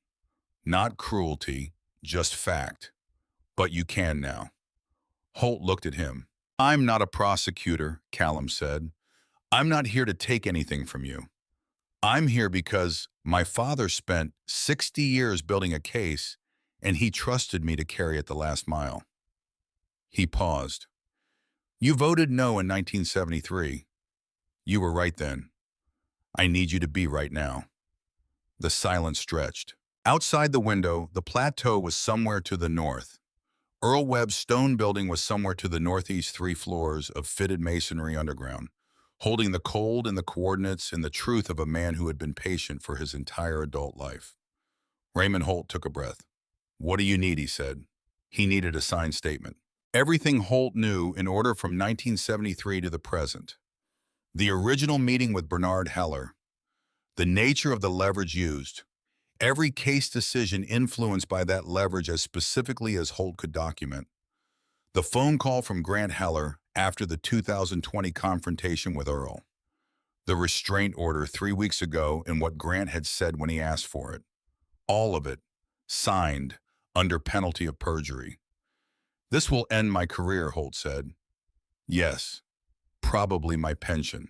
Not cruelty, just fact. But you can now. Holt looked at him. I'm not a prosecutor, Callum said. I'm not here to take anything from you. I'm here because my father spent 60 years building a case, and he trusted me to carry it the last mile. He paused. You voted no in 1973. You were right then. I need you to be right now. The silence stretched. Outside the window, the plateau was somewhere to the north. Earl Webb's stone building was somewhere to the northeast, 3 floors of fitted masonry underground, holding the cold and the coordinates and the truth of a man who had been patient for his entire adult life. Raymond Holt took a breath. What do you need, he said. He needed a signed statement. Everything Holt knew in order from 1973 to the present. The original meeting with Bernard Heller. The nature of the leverage used. Every case decision influenced by that leverage as specifically as Holt could document. The phone call from Grant Heller after the 2020 confrontation with Earl. The restraint order 3 weeks ago and what Grant had said when he asked for it. All of it, signed, under penalty of perjury. This will end my career, Holt said. Yes, probably my pension.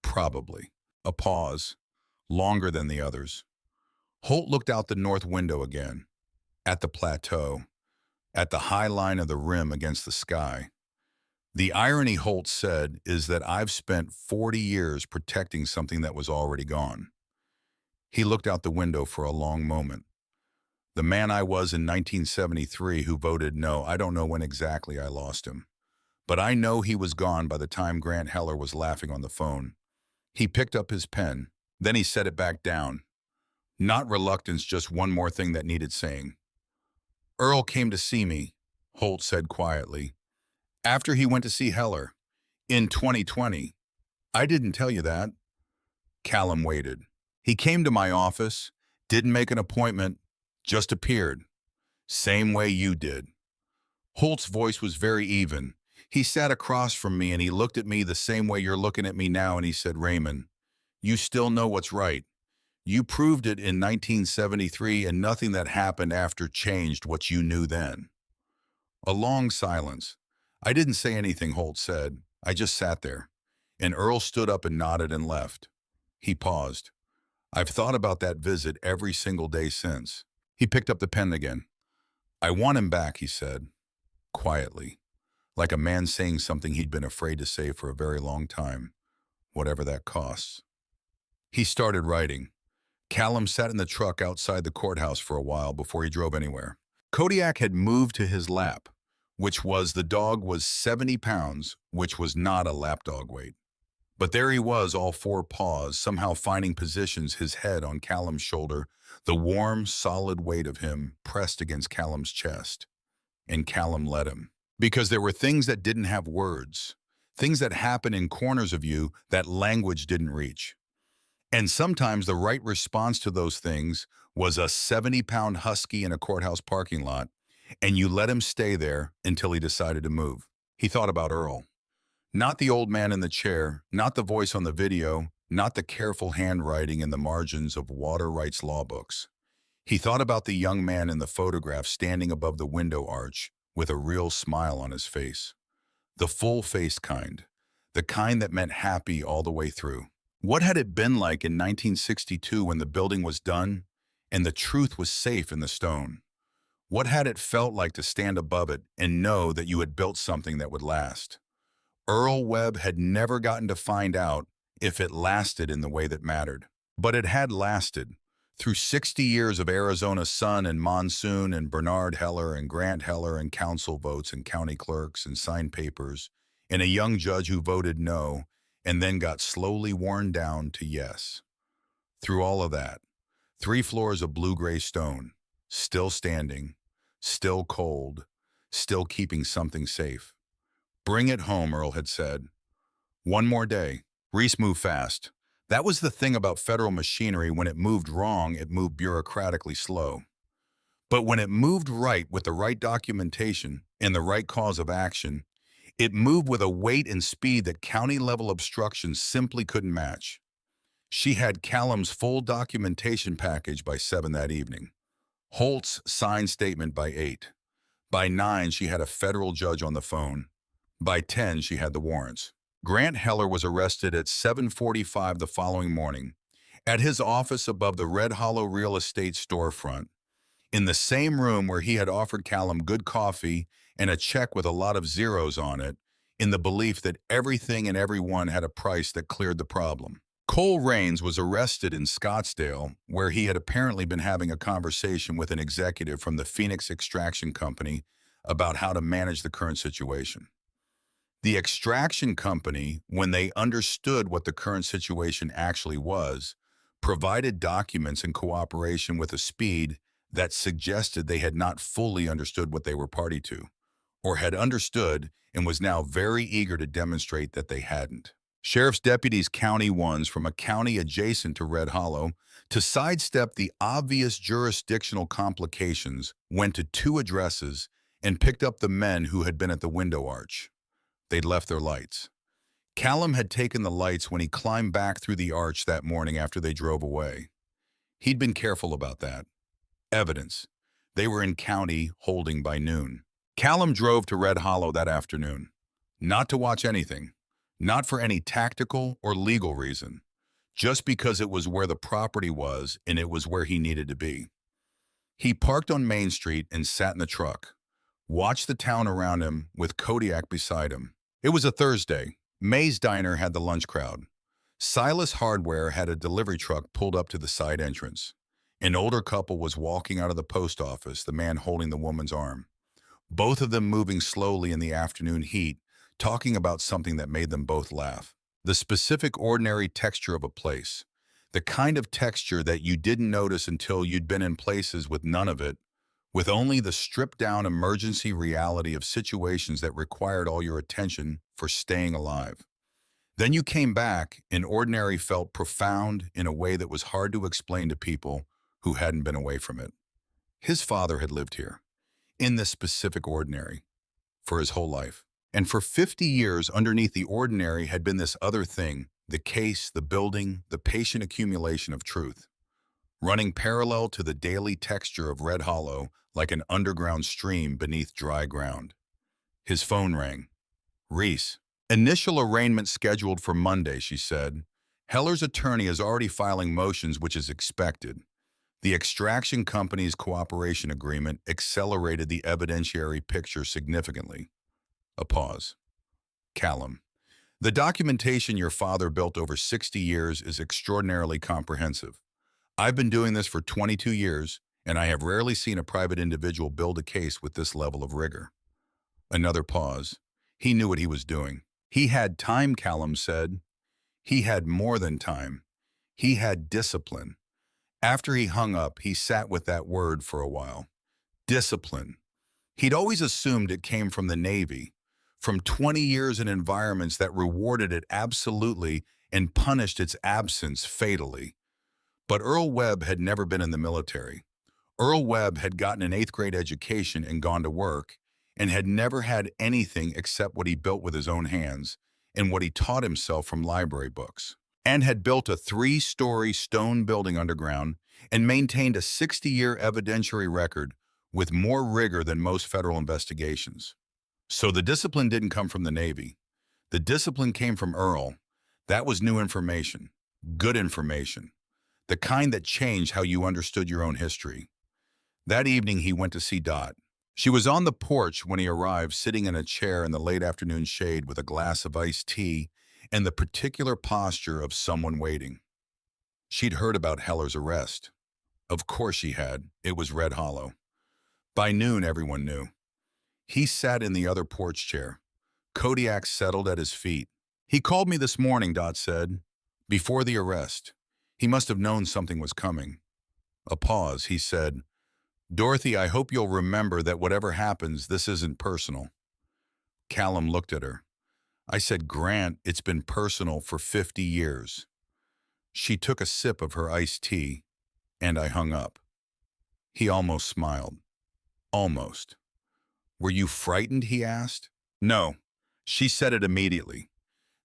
Probably. A pause, longer than the others. Holt looked out the north window again, at the plateau, at the high line of the rim against the sky. The irony, Holt said, is that I've spent 40 years protecting something that was already gone. He looked out the window for a long moment. The man I was in 1973 who voted no, I don't know when exactly I lost him. But I know he was gone by the time Grant Heller was laughing on the phone. He picked up his pen, then he set it back down. Not reluctance, just one more thing that needed saying. Earl came to see me, Holt said quietly, after he went to see Heller, in 2020. I didn't tell you that. Callum waited. He came to my office, didn't make an appointment, just appeared. Same way you did. Holt's voice was very even. He sat across from me and he looked at me the same way you're looking at me now, and he said, Raymond, you still know what's right. You proved it in 1973, and nothing that happened after changed what you knew then. A long silence. I didn't say anything, Holt said. I just sat there. And Earl stood up and nodded and left. He paused. I've thought about that visit every single day since. He picked up the pen again. I want him back, he said, quietly, like a man saying something he'd been afraid to say for a very long time, whatever that costs. He started writing. Callum sat in the truck outside the courthouse for a while before he drove anywhere. Kodiak had moved to his lap, the dog was 70 pounds, which was not a lapdog weight. But there he was, all four paws, somehow finding positions, his head on Callum's shoulder, the warm, solid weight of him pressed against Callum's chest. And Callum let him. Because there were things that didn't have words, things that happen in corners of you that language didn't reach. And sometimes the right response to those things was a 70-pound husky in a courthouse parking lot, and you let him stay there until he decided to move. He thought about Earl. Not the old man in the chair, not the voice on the video, not the careful handwriting in the margins of water rights law books. He thought about the young man in the photograph standing above the window arch with a real smile on his face. The full-faced kind, the kind that meant happy all the way through. What had it been like in 1962 when the building was done and the truth was safe in the stone? What had it felt like to stand above it and know that you had built something that would last? Earl Webb had never gotten to find out if it lasted in the way that mattered. But it had lasted. Through 60 years of Arizona sun and monsoon and Bernard Heller and Grant Heller and council votes and county clerks and signed papers, and a young judge who voted no and then got slowly worn down to yes. Through all of that, 3 floors of blue-gray stone, still standing, still cold, still keeping something safe. Bring it home, Earl had said. One more day. Reese moved fast. That was the thing about federal machinery. When it moved wrong, it moved bureaucratically slow. But when it moved right with the right documentation and the right cause of action, it moved with a weight and speed that county-level obstructions simply couldn't match. She had Callum's full documentation package by 7 that evening. Holt's signed statement by 8. By 9, she had a federal judge on the phone. By 10, she had the warrants. Grant Heller was arrested at 7:45 the following morning, at his office above the Red Hollow real estate storefront, in the same room where he had offered Callum good coffee and a check with a lot of zeros on it, in the belief that everything and everyone had a price that cleared the problem. Cole Reins was arrested in Scottsdale, where he had apparently been having a conversation with an executive from the Phoenix Extraction Company about how to manage the current situation. The extraction company, when they understood what the current situation actually was, provided documents in cooperation with a speed that suggested they had not fully understood what they were party to, or had understood and was now very eager to demonstrate that they hadn't. Sheriff's deputies, county ones from a county adjacent to Red Hollow, to sidestep the obvious jurisdictional complications, went to 2 addresses and picked up the men who had been at the window arch. They'd left their lights. Callum had taken the lights when he climbed back through the arch that morning after they drove away. He'd been careful about that. Evidence. They were in county holding by noon. Callum drove to Red Hollow that afternoon. Not to watch anything. Not for any tactical or legal reason. Just because it was where the property was and it was where he needed to be. He parked on Main Street and sat in the truck. Watched the town around him with Kodiak beside him. It was a Thursday. May's Diner had the lunch crowd. Silas Hardware had a delivery truck pulled up to the side entrance. An older couple was walking out of the post office, the man holding the woman's arm. Both of them moving slowly in the afternoon heat, talking about something that made them both laugh. The specific ordinary texture of a place. The kind of texture that you didn't notice until you'd been in places with none of it, with only the stripped-down emergency reality of situations that required all your attention for staying alive. Then you came back, and ordinary felt profound in a way that was hard to explain to people who hadn't been away from it. His father had lived here, in this specific ordinary, for his whole life. And for 50 years, underneath the ordinary had been this other thing, the case, the building, the patient accumulation of truth, running parallel to the daily texture of Red Hollow like an underground stream beneath dry ground. His phone rang. Reese. Initial arraignment scheduled for Monday, she said. Heller's attorney is already filing motions, which is expected. The extraction company's cooperation agreement accelerated the evidentiary picture significantly. A pause. Callum. The documentation your father built over 60 years is extraordinarily comprehensive. I've been doing this for 22 years, and I have rarely seen a private individual build a case with this level of rigor. Another pause. He knew what he was doing. He had time, Callum said. He had more than time. He had discipline. After he hung up, he sat with that word for a while. Discipline. He'd always assumed it came from the Navy, from 20 years in environments that rewarded it absolutely and punished its absence fatally. But Earl Webb had never been in the military. Earl Webb had gotten an 8th grade education and gone to work, and had never had anything except what he built with his own hands and what he taught himself from library books, and had built a 3-story stone building underground and maintained a 60-year evidentiary record with more rigor than most federal investigations. So the discipline didn't come from the Navy. The discipline came from Earl. That was new information, good information, the kind that changed how you understood your own history. That evening he went to see Dot. She was on the porch when he arrived, sitting in a chair in the late afternoon shade with a glass of iced tea and the particular posture of someone waiting. She'd heard about Heller's arrest. Of course she had. It was Red Hollow. By noon, everyone knew. He sat in the other porch chair. Kodiak settled at his feet. He called me this morning, Dot said. Before the arrest. He must have known something was coming. A pause, he said, Dorothy, I hope you'll remember that whatever happens, this isn't personal. Callum looked at her. I said, Grant, it's been personal for 50 years. She took a sip of her iced tea, and I hung up. He almost smiled. Almost. Were you frightened, he asked. No. She said it immediately.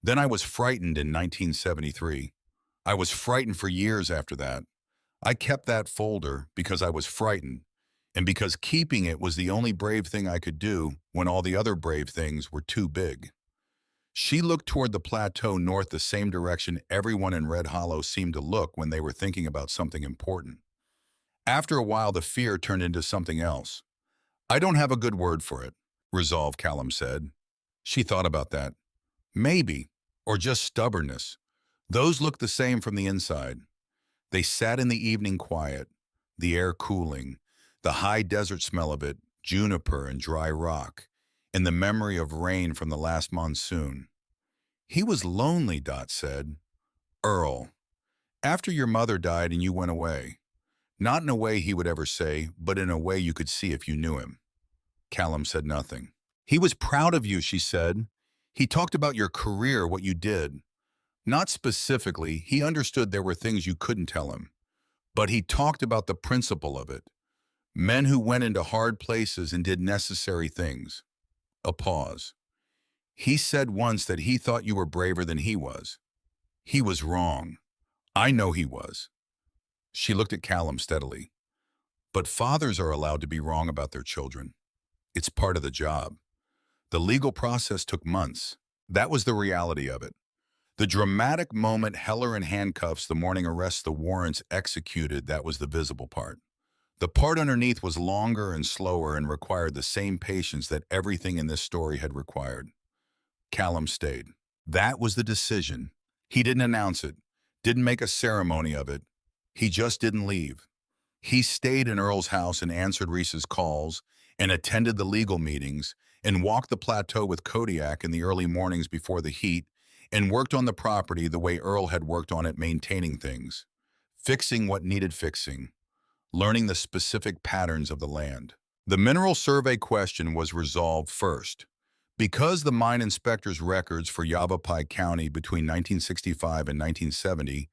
Then I was frightened in 1973. I was frightened for years after that. I kept that folder because I was frightened, and because keeping it was the only brave thing I could do when all the other brave things were too big. She looked toward the plateau north, the same direction everyone in Red Hollow seemed to look when they were thinking about something important. After a while, the fear turned into something else. I don't have a good word for it, resolve, Callum said. She thought about that. Maybe, or just stubbornness. Those looked the same from the inside. They sat in the evening quiet, the air cooling, the high desert smell of it, juniper and dry rock, and the memory of rain from the last monsoon. He was lonely, Dot said. Earl, after your mother died and you went away. Not in a way he would ever say, but in a way you could see if you knew him. Callum said nothing. He was proud of you, she said. He talked about your career, what you did. Not specifically, he understood there were things you couldn't tell him. But he talked about the principle of it. Men who went into hard places and did necessary things. A pause. He said once that he thought you were braver than he was. He was wrong. I know he was. She looked at Callum steadily. But fathers are allowed to be wrong about their children. It's part of the job. The legal process took months. That was the reality of it. The dramatic moment Heller in handcuffs the morning arrest the warrants executed, that was the visible part. The part underneath was longer and slower and required the same patience that everything in this story had required. Callum stayed. That was the decision. He didn't announce it, didn't make a ceremony of it. He just didn't leave. He stayed in Earl's house and answered Reese's calls and attended the legal meetings and walked the plateau with Kodiak in the early mornings before the heat and worked on the property the way Earl had worked on it, maintaining things, fixing what needed fixing, learning the specific patterns of the land. The mineral survey question was resolved first. Because the mine inspector's records for Yavapai County between 1965 and 1970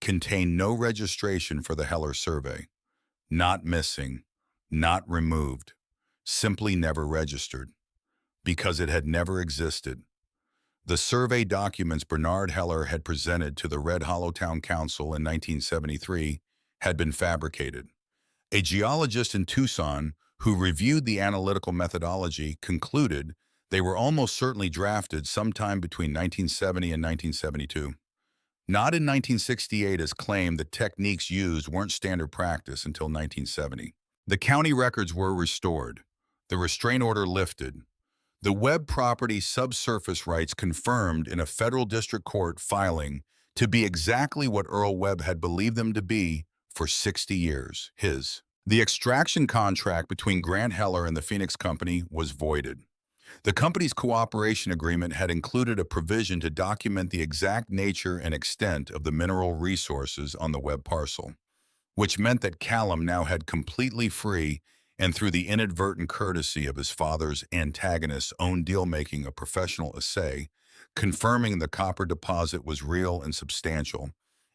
contained no registration for the Heller survey. Not missing, not removed, simply never registered, because it had never existed. The survey documents Bernard Heller had presented to the Red Hollow Town Council in 1973 had been fabricated. A geologist in Tucson who reviewed the analytical methodology concluded they were almost certainly drafted sometime between 1970 and 1972. Not in 1968 as claimed, the techniques used weren't standard practice until 1970. The county records were restored, the restraint order lifted, the Webb property subsurface rights confirmed in a federal district court filing to be exactly what Earl Webb had believed them to be for 60 years, his. The extraction contract between Grant Heller and the Phoenix Company was voided. The company's cooperation agreement had included a provision to document the exact nature and extent of the mineral resources on the Webb parcel, which meant that Callum now had completely free and through the inadvertent courtesy of his father's antagonist's own deal-making a professional assay, confirming the copper deposit was real and substantial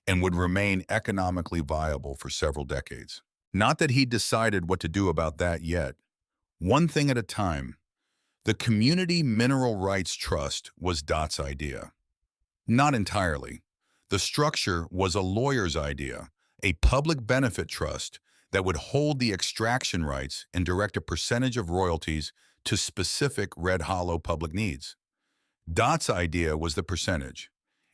and would remain economically viable for several decades. Not that he'd decided what to do about that yet. One thing at a time. The Community Mineral Rights Trust was Dot's idea. Not entirely. The structure was a lawyer's idea, a public benefit trust that would hold the extraction rights and direct a percentage of royalties to specific Red Hollow public needs. Dot's idea was the percentage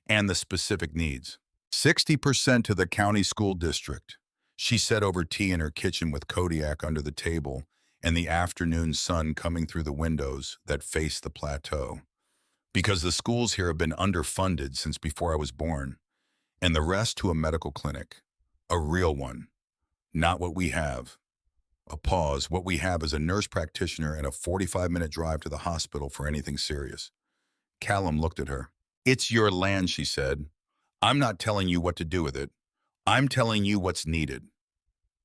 and the specific needs. 60% to the county school district, she said over tea in her kitchen with Kodiak under the table and the afternoon sun coming through the windows that faced the plateau. Because the schools here have been underfunded since before I was born, and the rest to a medical clinic. A real one. Not what we have. A pause. What we have is a nurse practitioner and a 45-minute drive to the hospital for anything serious. Callum looked at her. It's your land, she said. I'm not telling you what to do with it. I'm telling you what's needed.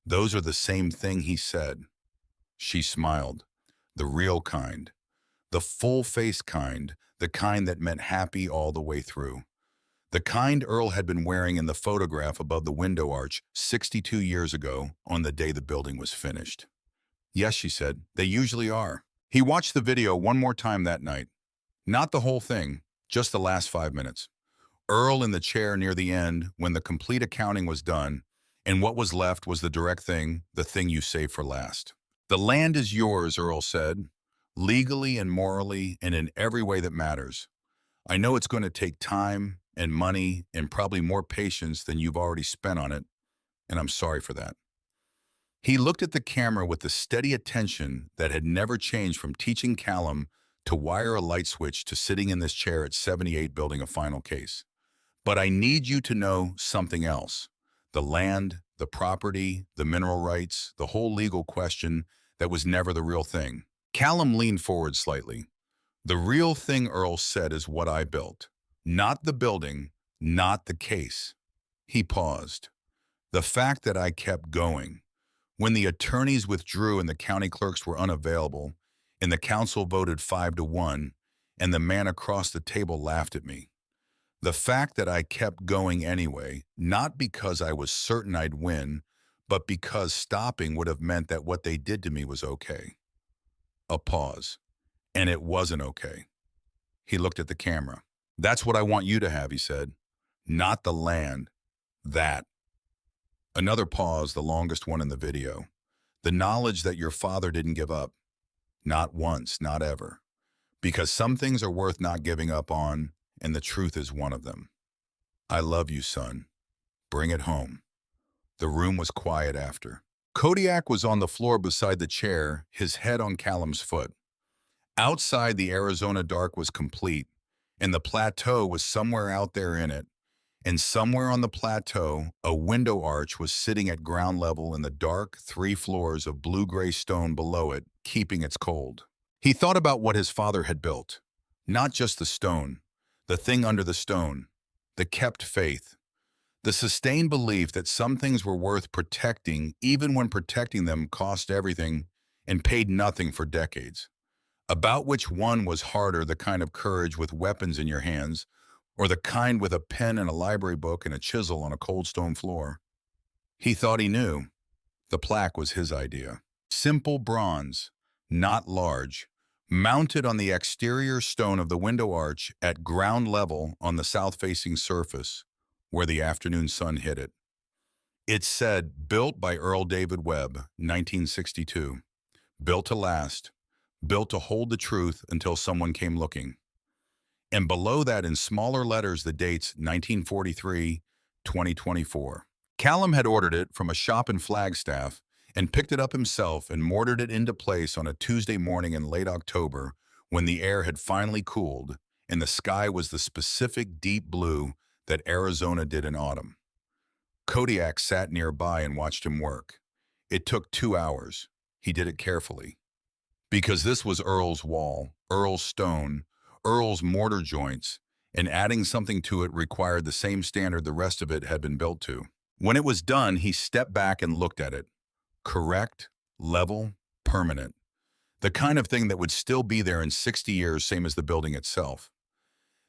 Those are the same thing, he said. She smiled. The real kind. The full-face kind. The kind that meant happy all the way through. The kind Earl had been wearing in the photograph above the window arch 62 years ago on the day the building was finished. Yes, she said, they usually are. He watched the video one more time that night. Not the whole thing, just the last 5 minutes. Earl in the chair near the end when the complete accounting was done, and what was left was the direct thing, the thing you save for last. The land is yours, Earl said, legally and morally and in every way that matters. I know it's going to take time and money and probably more patience than you've already spent on it, and I'm sorry for that. He looked at the camera with the steady attention that had never changed from teaching Callum to wire a light switch to sitting in this chair at 78 building a final case. But I need you to know something else. The land, the property, the mineral rights, the whole legal question that was never the real thing. Callum leaned forward slightly. The real thing, Earl said, is what I built. Not the building, not the case. He paused. The fact that I kept going. When the attorneys withdrew and the county clerks were unavailable, and the council voted 5-1, and the man across the table laughed at me. The fact that I kept going anyway, not because I was certain I'd win, but because stopping would have meant that what they did to me was okay. A pause. And it wasn't okay. He looked at the camera. That's what I want you to have, he said. Not the land. That. Another pause, the longest one in the video. The knowledge that your father didn't give up. Not once, not ever. Because some things are worth not giving up on, and the truth is one of them. I love you, son. Bring it home. The room was quiet after. Kodiak was on the floor beside the chair, his head on Callum's foot. Outside, the Arizona dark was complete, and the plateau was somewhere out there in it. And somewhere on the plateau, a window arch was sitting at ground level in the dark 3 floors of blue-gray stone below it, keeping its cold. He thought about what his father had built. Not just the stone, the thing under the stone, the kept faith, the sustained belief that some things were worth protecting even when protecting them cost everything and paid nothing for decades. About which one was harder, the kind of courage with weapons in your hands, or the kind with a pen and a library book and a chisel on a cold stone floor? He thought he knew. The plaque was his idea. Simple bronze, not large, mounted on the exterior stone of the window arch at ground level on the south-facing surface, where the afternoon sun hit it. It said, built by Earl David Webb, 1962. Built to last, built to hold the truth until someone came looking. And below that, in smaller letters, the dates 1943, 2024. Callum had ordered it from a shop in Flagstaff and picked it up himself and mortared it into place on a Tuesday morning in late October when the air had finally cooled and the sky was the specific deep blue that Arizona did in autumn. Kodiak sat nearby and watched him work. It took 2 hours. He did it carefully. Because this was Earl's wall, Earl's stone, Earl's mortar joints, and adding something to it required the same standard the rest of it had been built to. When it was done, he stepped back and looked at it. Correct, level, permanent. The kind of thing that would still be there in 60 years, same as the building itself.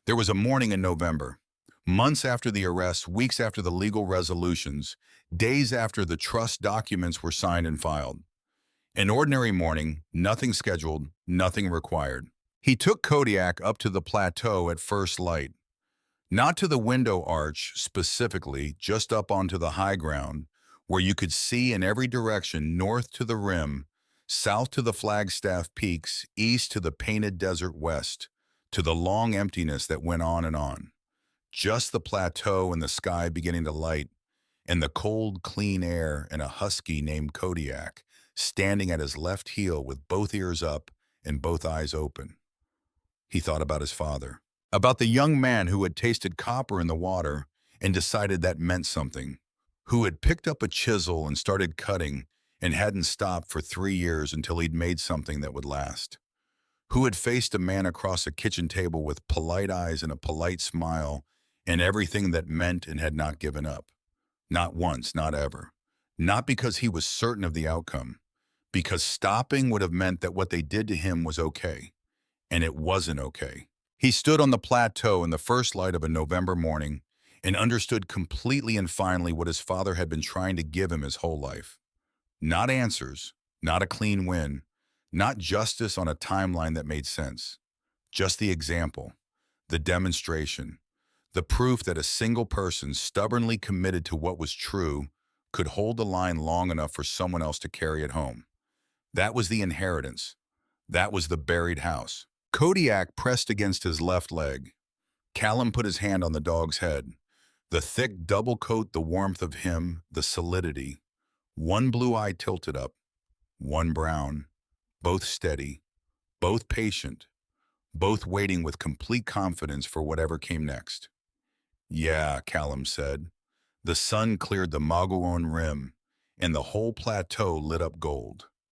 There was a morning in November. Months after the arrest, weeks after the legal resolutions, days after the trust documents were signed and filed. An ordinary morning, nothing scheduled, nothing required. He took Kodiak up to the plateau at first light. Not to the window arch specifically, just up onto the high ground, where you could see in every direction, north to the rim, south to the Flagstaff peaks, east to the painted desert west, to the long emptiness that went on and on. Just the plateau and the sky beginning to light, and the cold, clean air and a husky named Kodiak, standing at his left heel with both ears up and both eyes open. He thought about his father, about the young man who had tasted copper in the water and decided that meant something, who had picked up a chisel and started cutting and hadn't stopped for 3 years until he'd made something that would last, who had faced a man across a kitchen table with polite eyes and a polite smile and everything that meant and had not given up. Not once, not ever. Not because he was certain of the outcome, because stopping would have meant that what they did to him was okay, and it wasn't okay. He stood on the plateau in the first light of a November morning and understood completely and finally what his father had been trying to give him his whole life. Not answers, not a clean win, not justice on a timeline that made sense. Just the example, the demonstration, the proof that a single person stubbornly committed to what was true could hold the line long enough for someone else to carry it home. That was the inheritance. That was the buried house. Kodiak pressed against his left leg. Callum put his hand on the dog's head. The thick double coat, the warmth of him, the solidity. One blue eye tilted up, one brown, both steady, both patient, both waiting with complete confidence for whatever came next. Yeah, Callum said. The sun cleared the Maguon rim, and the whole plateau lit up gold.